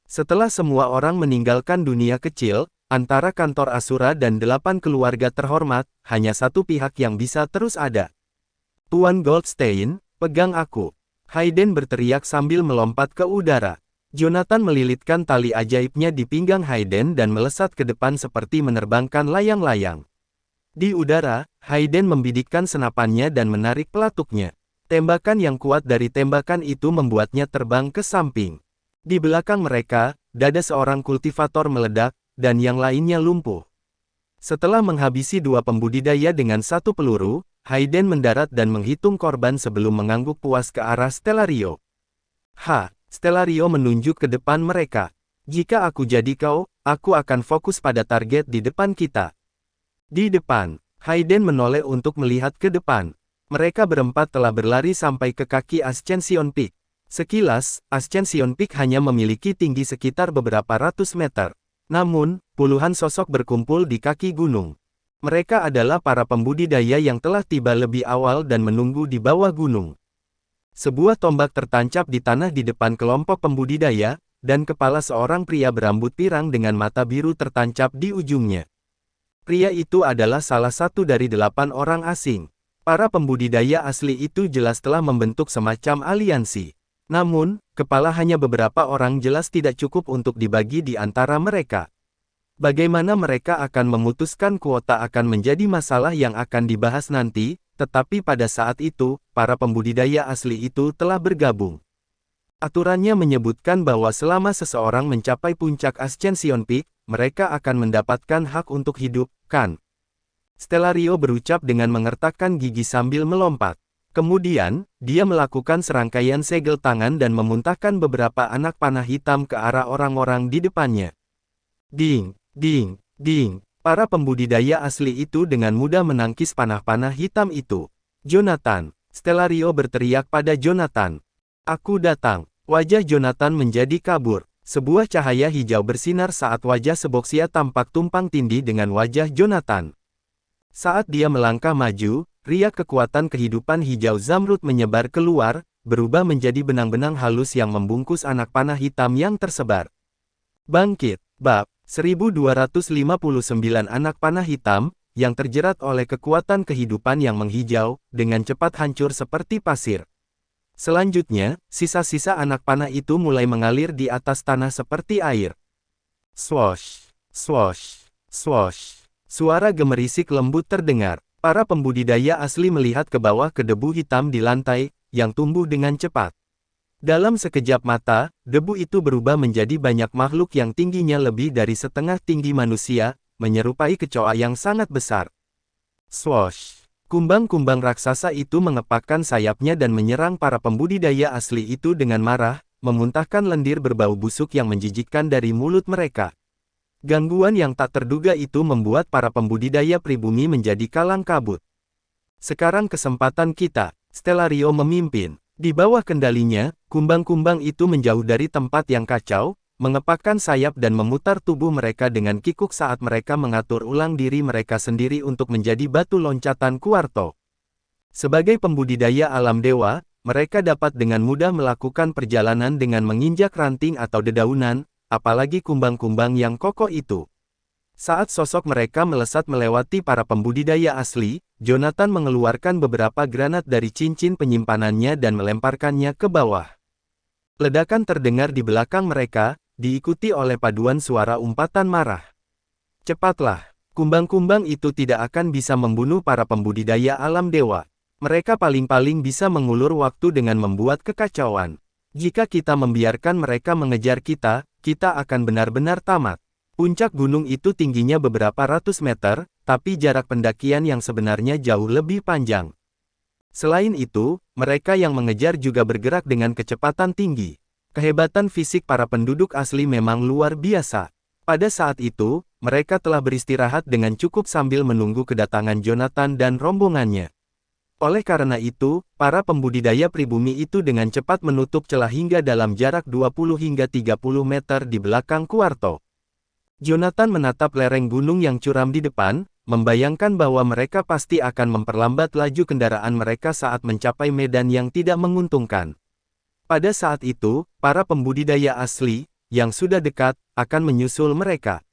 Setelah semua orang meninggalkan dunia kecil, antara kantor Asura dan 8 keluarga terhormat, hanya satu pihak yang bisa terus ada. Tuan Goldstein, pegang aku. Hayden berteriak sambil melompat ke udara. Jonathan melilitkan tali ajaibnya di pinggang Hayden dan melesat ke depan seperti menerbangkan layang-layang. Di udara, Hayden membidikkan senapannya dan menarik pelatuknya. Tembakan yang kuat dari tembakan itu membuatnya terbang ke samping. Di belakang mereka, dada seorang kultivator meledak, dan yang lainnya lumpuh. Setelah menghabisi 2 pembudidaya dengan 1 peluru, Hayden mendarat dan menghitung korban sebelum mengangguk puas ke arah Stellario. Stellario menunjuk ke depan mereka. Jika aku jadi kau, aku akan fokus pada target di depan kita. Di depan, Hayden menoleh untuk melihat ke depan. Mereka berempat telah berlari sampai ke kaki Ascension Peak. Sekilas, Ascension Peak hanya memiliki tinggi sekitar beberapa ratus meter. Namun, puluhan sosok berkumpul di kaki gunung. Mereka adalah para pembudidaya yang telah tiba lebih awal dan menunggu di bawah gunung. Sebuah tombak tertancap di tanah di depan kelompok pembudidaya, dan kepala seorang pria berambut pirang dengan mata biru tertancap di ujungnya. Pria itu adalah salah satu dari 8 orang asing. Para pembudidaya asli itu jelas telah membentuk semacam aliansi. Namun, kepala hanya beberapa orang jelas tidak cukup untuk dibagi di antara mereka. Bagaimana mereka akan memutuskan kuota akan menjadi masalah yang akan dibahas nanti, tetapi pada saat itu, para pembudidaya asli itu telah bergabung. Aturannya menyebutkan bahwa selama seseorang mencapai puncak Ascension Peak, mereka akan mendapatkan hak untuk hidup, kan? Stellario berucap dengan mengertakkan gigi sambil melompat. Kemudian, dia melakukan serangkaian segel tangan dan memuntahkan beberapa anak panah hitam ke arah orang-orang di depannya. Ding, ding, ding. Para pembudidaya asli itu dengan mudah menangkis panah-panah hitam itu. Jonathan, Stellario berteriak pada Jonathan. Aku datang. Wajah Jonathan menjadi kabur. Sebuah cahaya hijau bersinar saat wajah Seboksia tampak tumpang tindih dengan wajah Jonathan. Saat dia melangkah maju, riak kekuatan kehidupan hijau zamrud menyebar keluar, berubah menjadi benang-benang halus yang membungkus anak panah hitam yang tersebar. Bangkit, Bab 1259 anak panah hitam, yang terjerat oleh kekuatan kehidupan yang menghijau, dengan cepat hancur seperti pasir. Selanjutnya, sisa-sisa anak panah itu mulai mengalir di atas tanah seperti air. Swosh, swosh, swosh. Suara gemerisik lembut terdengar. Para pembudidaya asli melihat ke bawah ke debu hitam di lantai, yang tumbuh dengan cepat. Dalam sekejap mata, debu itu berubah menjadi banyak makhluk yang tingginya lebih dari setengah tinggi manusia, menyerupai kecoa yang sangat besar. Swosh! Kumbang-kumbang raksasa itu mengepakkan sayapnya dan menyerang para pembudidaya asli itu dengan marah, memuntahkan lendir berbau busuk yang menjijikkan dari mulut mereka. Gangguan yang tak terduga itu membuat para pembudidaya pribumi menjadi kalang kabut. Sekarang kesempatan kita, Stellario memimpin. Di bawah kendalinya, kumbang-kumbang itu menjauh dari tempat yang kacau, mengepakkan sayap dan memutar tubuh mereka dengan kikuk saat mereka mengatur ulang diri mereka sendiri untuk menjadi batu loncatan kuarto. Sebagai pembudidaya alam dewa, mereka dapat dengan mudah melakukan perjalanan dengan menginjak ranting atau dedaunan, apalagi kumbang-kumbang yang kokoh itu. Saat sosok mereka melesat melewati para pembudidaya asli, Jonathan mengeluarkan beberapa granat dari cincin penyimpanannya dan melemparkannya ke bawah. Ledakan terdengar di belakang mereka, diikuti oleh paduan suara umpatan marah. Cepatlah, kumbang-kumbang itu tidak akan bisa membunuh para pembudidaya alam dewa. Mereka paling-paling bisa mengulur waktu dengan membuat kekacauan. Jika kita membiarkan mereka mengejar kita, kita akan benar-benar tamat. Puncak gunung itu tingginya beberapa ratus meter, tapi jarak pendakian yang sebenarnya jauh lebih panjang. Selain itu, mereka yang mengejar juga bergerak dengan kecepatan tinggi. Kehebatan fisik para penduduk asli memang luar biasa. Pada saat itu, mereka telah beristirahat dengan cukup sambil menunggu kedatangan Jonathan dan rombongannya. Oleh karena itu, para pembudidaya pribumi itu dengan cepat menutup celah hingga dalam jarak 20 hingga 30 meter di belakang Kuarto. Jonathan menatap lereng gunung yang curam di depan, membayangkan bahwa mereka pasti akan memperlambat laju kendaraan mereka saat mencapai medan yang tidak menguntungkan. Pada saat itu, para pembudidaya asli, yang sudah dekat, akan menyusul mereka.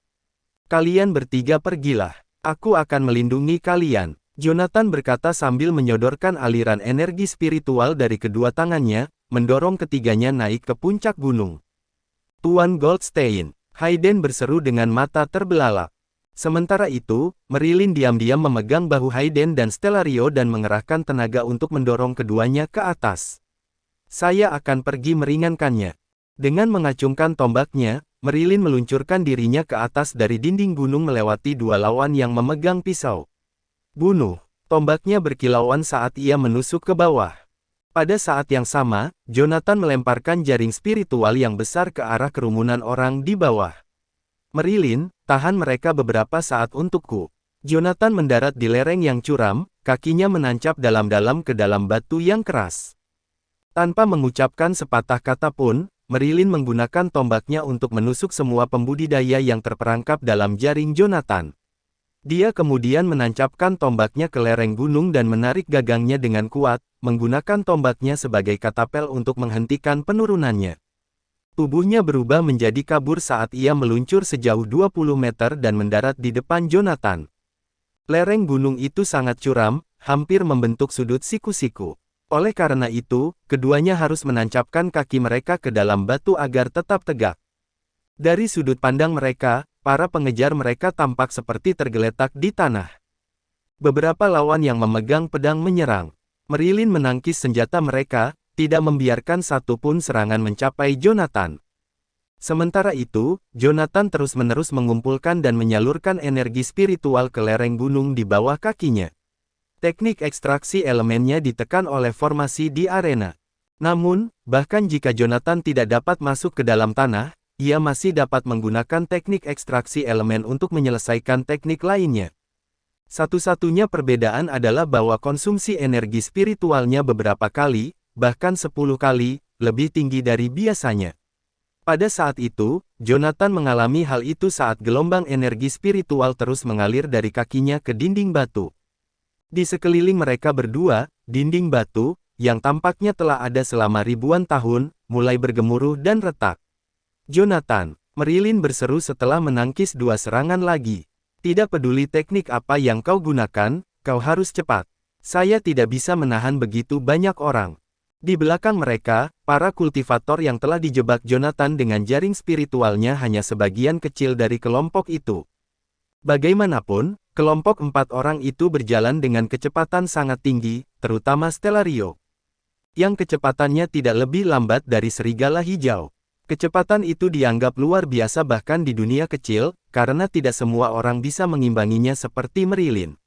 Kalian bertiga pergilah. Aku akan melindungi kalian. Jonathan berkata sambil menyodorkan aliran energi spiritual dari kedua tangannya, mendorong ketiganya naik ke puncak gunung. Tuan Goldstein, Hayden berseru dengan mata terbelalak. Sementara itu, Marilyn diam-diam memegang bahu Hayden dan Stellario dan mengerahkan tenaga untuk mendorong keduanya ke atas. Saya akan pergi meringankannya. Dengan mengacungkan tombaknya, Marilyn meluncurkan dirinya ke atas dari dinding gunung melewati dua lawan yang memegang pisau. Bunuh! Tombaknya berkilauan saat ia menusuk ke bawah. Pada saat yang sama, Jonathan melemparkan jaring spiritual yang besar ke arah kerumunan orang di bawah. Marilyn, tahan mereka beberapa saat untukku. Jonathan mendarat di lereng yang curam, kakinya menancap dalam-dalam ke dalam batu yang keras. Tanpa mengucapkan sepatah kata pun, Marilyn menggunakan tombaknya untuk menusuk semua pembudidaya yang terperangkap dalam jaring Jonathan. Dia kemudian menancapkan tombaknya ke lereng gunung dan menarik gagangnya dengan kuat, menggunakan tombaknya sebagai katapel untuk menghentikan penurunannya. Tubuhnya berubah menjadi kabur saat ia meluncur sejauh 20 meter dan mendarat di depan Jonathan. Lereng gunung itu sangat curam, hampir membentuk sudut siku-siku. Oleh karena itu, keduanya harus menancapkan kaki mereka ke dalam batu agar tetap tegak. Dari sudut pandang mereka, para pengejar mereka tampak seperti tergeletak di tanah. Beberapa lawan yang memegang pedang menyerang. Marilyn menangkis senjata mereka, tidak membiarkan satupun serangan mencapai Jonathan. Sementara itu, Jonathan terus-menerus mengumpulkan dan menyalurkan energi spiritual ke lereng gunung di bawah kakinya. Teknik ekstraksi elemennya ditekan oleh formasi di arena. Namun, bahkan jika Jonathan tidak dapat masuk ke dalam tanah, ia masih dapat menggunakan teknik ekstraksi elemen untuk menyelesaikan teknik lainnya. Satu-satunya perbedaan adalah bahwa konsumsi energi spiritualnya beberapa kali, bahkan 10 kali, lebih tinggi dari biasanya. Pada saat itu, Jonathan mengalami hal itu saat gelombang energi spiritual terus mengalir dari kakinya ke dinding batu. Di sekeliling mereka berdua, dinding batu, yang tampaknya telah ada selama ribuan tahun, mulai bergemuruh dan retak. Jonathan, Marilyn berseru setelah menangkis dua serangan lagi. Tidak peduli teknik apa yang kau gunakan, kau harus cepat. Saya tidak bisa menahan begitu banyak orang. Di belakang mereka, para kultivator yang telah dijebak Jonathan dengan jaring spiritualnya hanya sebagian kecil dari kelompok itu. Bagaimanapun, kelompok 4 orang itu berjalan dengan kecepatan sangat tinggi, terutama Stellario, yang kecepatannya tidak lebih lambat dari serigala hijau. Kecepatan itu dianggap luar biasa bahkan di dunia kecil, karena tidak semua orang bisa mengimbanginya seperti Marilyn.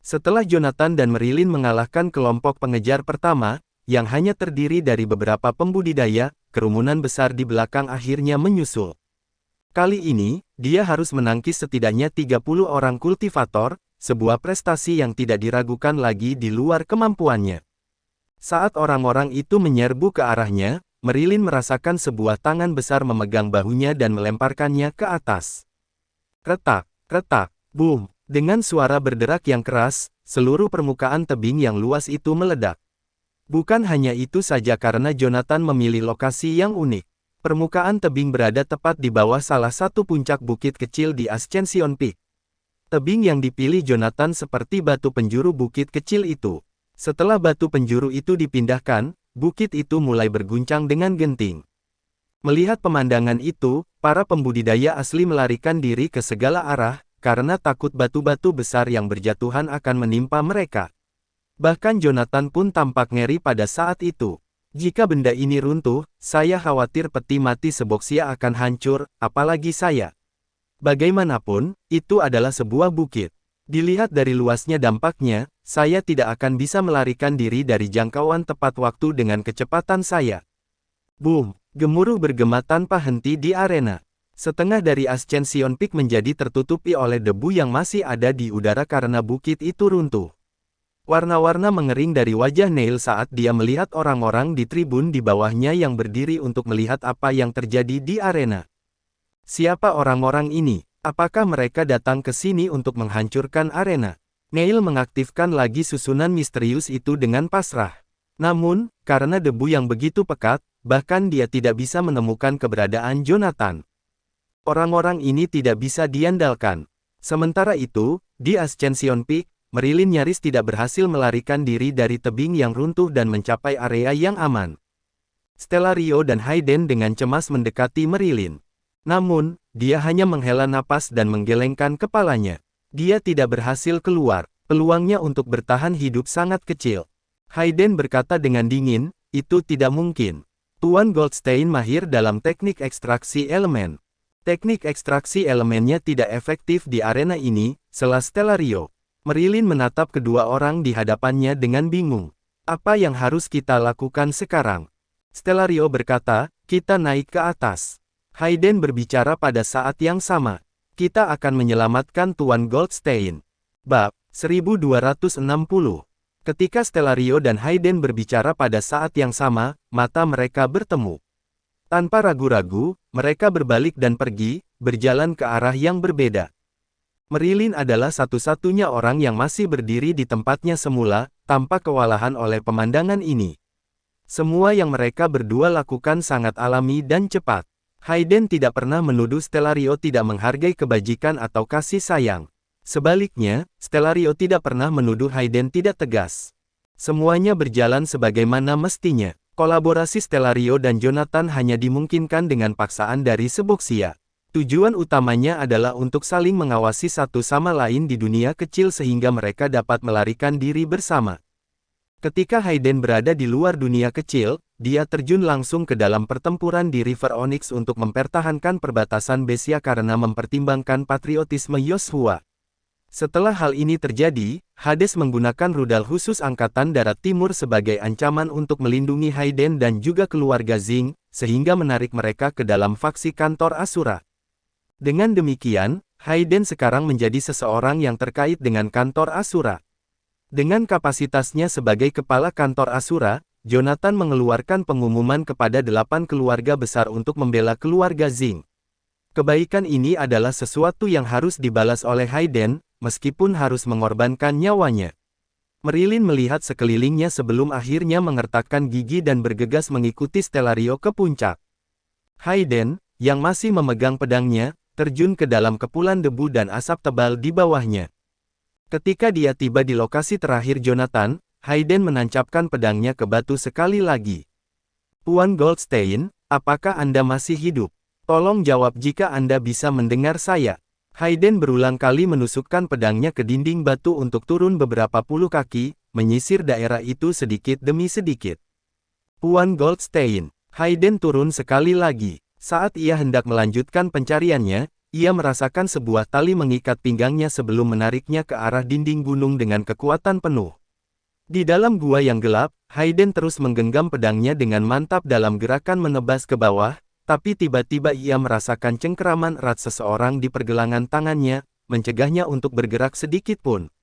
Setelah Jonathan dan Marilyn mengalahkan kelompok pengejar pertama, yang hanya terdiri dari beberapa pembudidaya, kerumunan besar di belakang akhirnya menyusul. Kali ini, dia harus menangkis setidaknya 30 orang kultivator, sebuah prestasi yang tidak diragukan lagi di luar kemampuannya. Saat orang-orang itu menyerbu ke arahnya, Marilyn merasakan sebuah tangan besar memegang bahunya dan melemparkannya ke atas. Retak, retak, boom. Dengan suara berderak yang keras, seluruh permukaan tebing yang luas itu meledak. Bukan hanya itu saja karena Jonathan memilih lokasi yang unik. Permukaan tebing berada tepat di bawah salah satu puncak bukit kecil di Ascension Peak. Tebing yang dipilih Jonathan seperti batu penjuru bukit kecil itu. Setelah batu penjuru itu dipindahkan, bukit itu mulai berguncang dengan genting. Melihat pemandangan itu, para pembudidaya asli melarikan diri ke segala arah, karena takut batu-batu besar yang berjatuhan akan menimpa mereka. Bahkan Jonathan pun tampak ngeri pada saat itu. Jika benda ini runtuh, saya khawatir peti mati Seboxia akan hancur, apalagi saya. Bagaimanapun, itu adalah sebuah bukit. Dilihat dari luasnya dampaknya, saya tidak akan bisa melarikan diri dari jangkauan tepat waktu dengan kecepatan saya. Boom! Gemuruh bergema tanpa henti di arena. Setengah dari Ascension Peak menjadi tertutupi oleh debu yang masih ada di udara karena bukit itu runtuh. Warna-warna mengering dari wajah Neil saat dia melihat orang-orang di tribun di bawahnya yang berdiri untuk melihat apa yang terjadi di arena. Siapa orang-orang ini? Apakah mereka datang ke sini untuk menghancurkan arena? Neil mengaktifkan lagi susunan misterius itu dengan pasrah. Namun, karena debu yang begitu pekat, bahkan dia tidak bisa menemukan keberadaan Jonathan. Orang-orang ini tidak bisa diandalkan. Sementara itu, di Ascension Peak, Marilyn nyaris tidak berhasil melarikan diri dari tebing yang runtuh dan mencapai area yang aman. Stellario dan Hayden dengan cemas mendekati Marilyn. Namun, dia hanya menghela napas dan menggelengkan kepalanya. Dia tidak berhasil keluar. Peluangnya untuk bertahan hidup sangat kecil. Hayden berkata dengan dingin, itu tidak mungkin. Tuan Goldstein mahir dalam teknik ekstraksi elemen. Teknik ekstraksi elemennya tidak efektif di arena ini, sela Stellario. Marilyn menatap kedua orang di hadapannya dengan bingung. Apa yang harus kita lakukan sekarang? Stellario berkata, kita naik ke atas. Hayden berbicara pada saat yang sama. Kita akan menyelamatkan Tuan Goldstein. Bab 1260. Ketika Stellario dan Hayden berbicara pada saat yang sama, mata mereka bertemu. Tanpa ragu-ragu, mereka berbalik dan pergi, berjalan ke arah yang berbeda. Marilyn adalah satu-satunya orang yang masih berdiri di tempatnya semula, tanpa kewalahan oleh pemandangan ini. Semua yang mereka berdua lakukan sangat alami dan cepat. Hayden tidak pernah menuduh Stellario tidak menghargai kebajikan atau kasih sayang. Sebaliknya, Stellario tidak pernah menuduh Hayden tidak tegas. Semuanya berjalan sebagaimana mestinya. Kolaborasi Stellario dan Jonathan hanya dimungkinkan dengan paksaan dari Seboxia. Tujuan utamanya adalah untuk saling mengawasi satu sama lain di dunia kecil sehingga mereka dapat melarikan diri bersama. Ketika Hayden berada di luar dunia kecil, dia terjun langsung ke dalam pertempuran di River Onyx untuk mempertahankan perbatasan Besia karena mempertimbangkan patriotisme Yoshua. Setelah hal ini terjadi, Hades menggunakan rudal khusus Angkatan Darat Timur sebagai ancaman untuk melindungi Hayden dan juga keluarga Zing, sehingga menarik mereka ke dalam faksi kantor Asura. Dengan demikian, Hayden sekarang menjadi seseorang yang terkait dengan kantor Asura. Dengan kapasitasnya sebagai kepala kantor Asura, Jonathan mengeluarkan pengumuman kepada 8 keluarga besar untuk membela keluarga Zing. Kebaikan ini adalah sesuatu yang harus dibalas oleh Hayden, meskipun harus mengorbankan nyawanya. Marilyn melihat sekelilingnya sebelum akhirnya mengertakkan gigi dan bergegas mengikuti Stellario ke puncak. Hayden, yang masih memegang pedangnya, terjun ke dalam kepulan debu dan asap tebal di bawahnya. Ketika dia tiba di lokasi terakhir Jonathan, Hayden menancapkan pedangnya ke batu sekali lagi. Tuan Goldstein, apakah Anda masih hidup? Tolong jawab jika Anda bisa mendengar saya. Hayden berulang kali menusukkan pedangnya ke dinding batu untuk turun beberapa puluh kaki, menyisir daerah itu sedikit demi sedikit. Tuan Goldstein, Hayden turun sekali lagi. Saat ia hendak melanjutkan pencariannya, ia merasakan sebuah tali mengikat pinggangnya sebelum menariknya ke arah dinding gunung dengan kekuatan penuh. Di dalam gua yang gelap, Hayden terus menggenggam pedangnya dengan mantap dalam gerakan menebas ke bawah, tapi tiba-tiba ia merasakan cengkeraman erat seseorang di pergelangan tangannya, mencegahnya untuk bergerak sedikit pun.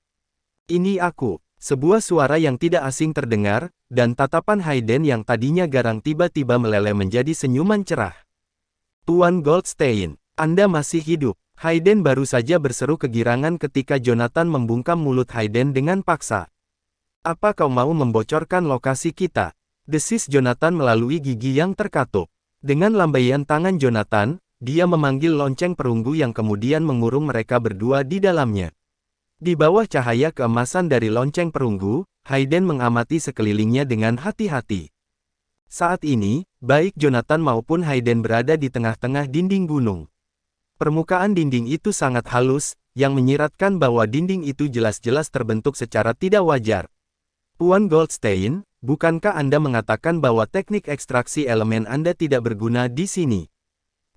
Ini aku. Sebuah suara yang tidak asing terdengar, dan tatapan Hayden yang tadinya garang tiba-tiba meleleh menjadi senyuman cerah. Tuan Goldstein, Anda masih hidup. Hayden baru saja berseru kegirangan ketika Jonathan membungkam mulut Hayden dengan paksa. Apa kau mau membocorkan lokasi kita? Desis Jonathan melalui gigi yang terkatup. Dengan lambaian tangan Jonathan, dia memanggil lonceng perunggu yang kemudian mengurung mereka berdua di dalamnya. Di bawah cahaya keemasan dari lonceng perunggu, Hayden mengamati sekelilingnya dengan hati-hati. Saat ini, baik Jonathan maupun Hayden berada di tengah-tengah dinding gunung. Permukaan dinding itu sangat halus, yang menyiratkan bahwa dinding itu jelas-jelas terbentuk secara tidak wajar. Tuan Goldstein, bukankah Anda mengatakan bahwa teknik ekstraksi elemen Anda tidak berguna di sini?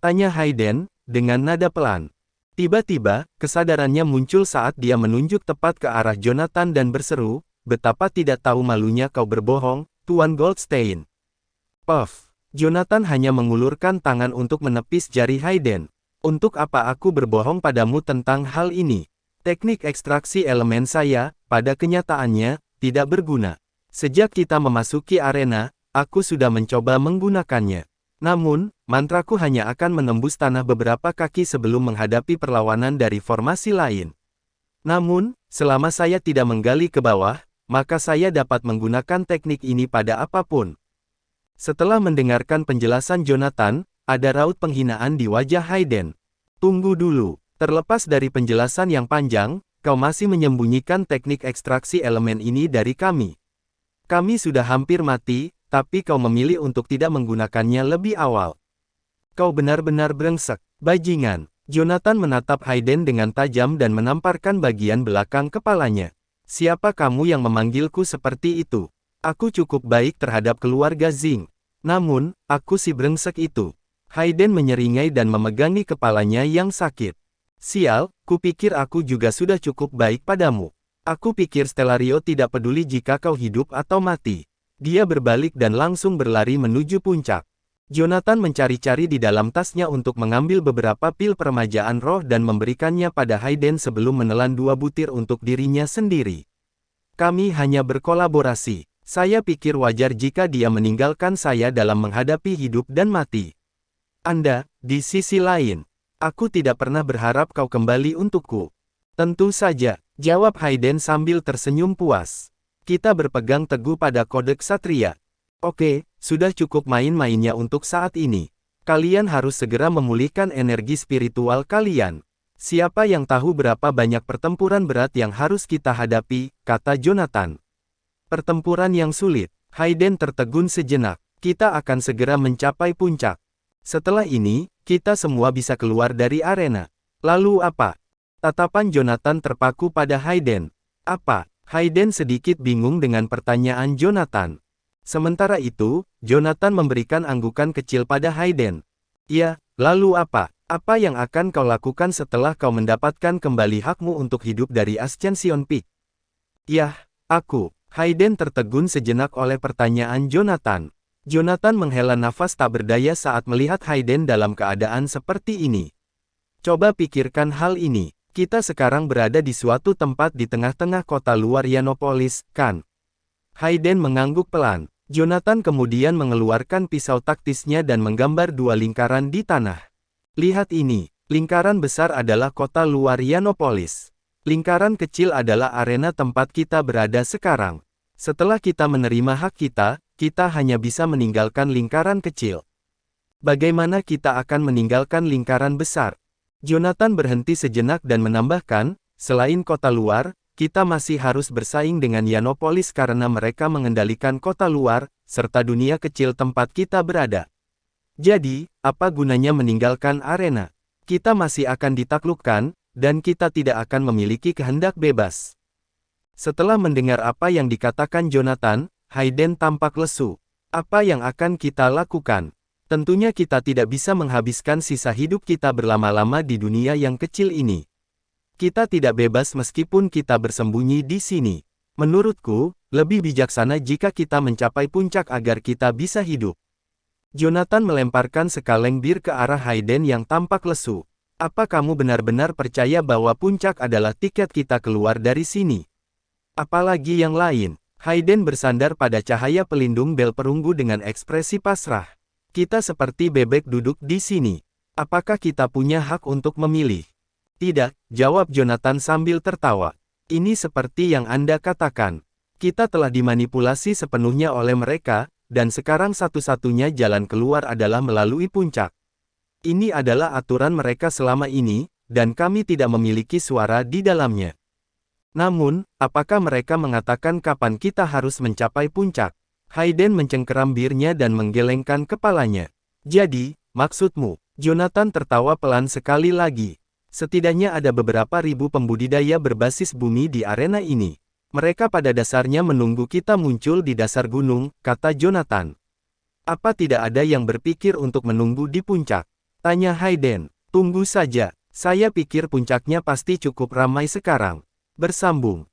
Tanya Hayden, dengan nada pelan. Tiba-tiba, kesadarannya muncul saat dia menunjuk tepat ke arah Jonathan dan berseru, betapa tidak tahu malunya kau berbohong, Tuan Goldstein. Puff. Jonathan hanya mengulurkan tangan untuk menepis jari Hayden. Untuk apa aku berbohong padamu tentang hal ini? Teknik ekstraksi elemen saya, pada kenyataannya, tidak berguna. Sejak kita memasuki arena, aku sudah mencoba menggunakannya. Namun, mantraku hanya akan menembus tanah beberapa kaki sebelum menghadapi perlawanan dari formasi lain. Namun, selama saya tidak menggali ke bawah, maka saya dapat menggunakan teknik ini pada apapun. Setelah mendengarkan penjelasan Jonathan, ada raut penghinaan di wajah Hayden. Tunggu dulu, terlepas dari penjelasan yang panjang, kau masih menyembunyikan teknik ekstraksi elemen ini dari kami. Kami sudah hampir mati, tapi kau memilih untuk tidak menggunakannya lebih awal. Kau benar-benar brengsek, bajingan. Jonathan menatap Hayden dengan tajam dan menamparkan bagian belakang kepalanya. Siapa kamu yang memanggilku seperti itu? Aku cukup baik terhadap keluarga Zing. Namun, aku si brengsek itu. Hayden menyeringai dan memegangi kepalanya yang sakit. Sial, kupikir aku juga sudah cukup baik padamu. Aku pikir Stellario tidak peduli jika kau hidup atau mati. Dia berbalik dan langsung berlari menuju puncak. Jonathan mencari-cari di dalam tasnya untuk mengambil beberapa pil peremajaan roh dan memberikannya pada Hayden sebelum menelan 2 butir untuk dirinya sendiri. Kami hanya berkolaborasi. Saya pikir wajar jika dia meninggalkan saya dalam menghadapi hidup dan mati. Anda, di sisi lain, aku tidak pernah berharap kau kembali untukku. Tentu saja, jawab Hayden sambil tersenyum puas. Kita berpegang teguh pada kode ksatria. Oke, sudah cukup main-mainnya untuk saat ini. Kalian harus segera memulihkan energi spiritual kalian. Siapa yang tahu berapa banyak pertempuran berat yang harus kita hadapi, kata Jonathan. Pertempuran yang sulit. Hayden tertegun sejenak. Kita akan segera mencapai puncak. Setelah ini, kita semua bisa keluar dari arena. Lalu apa? Tatapan Jonathan terpaku pada Hayden. Apa? Hayden sedikit bingung dengan pertanyaan Jonathan. Sementara itu, Jonathan memberikan anggukan kecil pada Hayden. Ya, lalu apa? Apa yang akan kau lakukan setelah kau mendapatkan kembali hakmu untuk hidup dari Ascension Peak? Yah, aku. Hayden tertegun sejenak oleh pertanyaan Jonathan. Jonathan menghela nafas tak berdaya saat melihat Hayden dalam keadaan seperti ini. Coba pikirkan hal ini. Kita sekarang berada di suatu tempat di tengah-tengah kota luar Yanopolis, kan? Hayden mengangguk pelan. Jonathan kemudian mengeluarkan pisau taktisnya dan menggambar 2 lingkaran di tanah. Lihat ini, lingkaran besar adalah kota luar Yanopolis. Lingkaran kecil adalah arena tempat kita berada sekarang. Setelah kita menerima hak kita, kita hanya bisa meninggalkan lingkaran kecil. Bagaimana kita akan meninggalkan lingkaran besar? Jonathan berhenti sejenak dan menambahkan, selain kota luar, kita masih harus bersaing dengan Yanopolis karena mereka mengendalikan kota luar, serta dunia kecil tempat kita berada. Jadi, apa gunanya meninggalkan arena? Kita masih akan ditaklukkan, dan kita tidak akan memiliki kehendak bebas. Setelah mendengar apa yang dikatakan Jonathan, Hayden tampak lesu. Apa yang akan kita lakukan? Tentunya kita tidak bisa menghabiskan sisa hidup kita berlama-lama di dunia yang kecil ini. Kita tidak bebas meskipun kita bersembunyi di sini. Menurutku, lebih bijaksana jika kita mencapai puncak agar kita bisa hidup. Jonathan melemparkan sekaleng bir ke arah Hayden yang tampak lesu. Apa kamu benar-benar percaya bahwa puncak adalah tiket kita keluar dari sini? Apalagi yang lain? Hayden bersandar pada cahaya pelindung bel perunggu dengan ekspresi pasrah. Kita seperti bebek duduk di sini. Apakah kita punya hak untuk memilih? Tidak, jawab Jonathan sambil tertawa. Ini seperti yang Anda katakan. Kita telah dimanipulasi sepenuhnya oleh mereka, dan sekarang satu-satunya jalan keluar adalah melalui puncak. Ini adalah aturan mereka selama ini, dan kami tidak memiliki suara di dalamnya. Namun, apakah mereka mengatakan kapan kita harus mencapai puncak? Hayden mencengkeram birnya dan menggelengkan kepalanya. Jadi, maksudmu? Jonathan tertawa pelan sekali lagi. Setidaknya ada beberapa ribu pembudidaya berbasis bumi di arena ini. Mereka pada dasarnya menunggu kita muncul di dasar gunung, kata Jonathan. Apa tidak ada yang berpikir untuk menunggu di puncak? Tanya Hayden. Tunggu saja, saya pikir puncaknya pasti cukup ramai sekarang. Bersambung.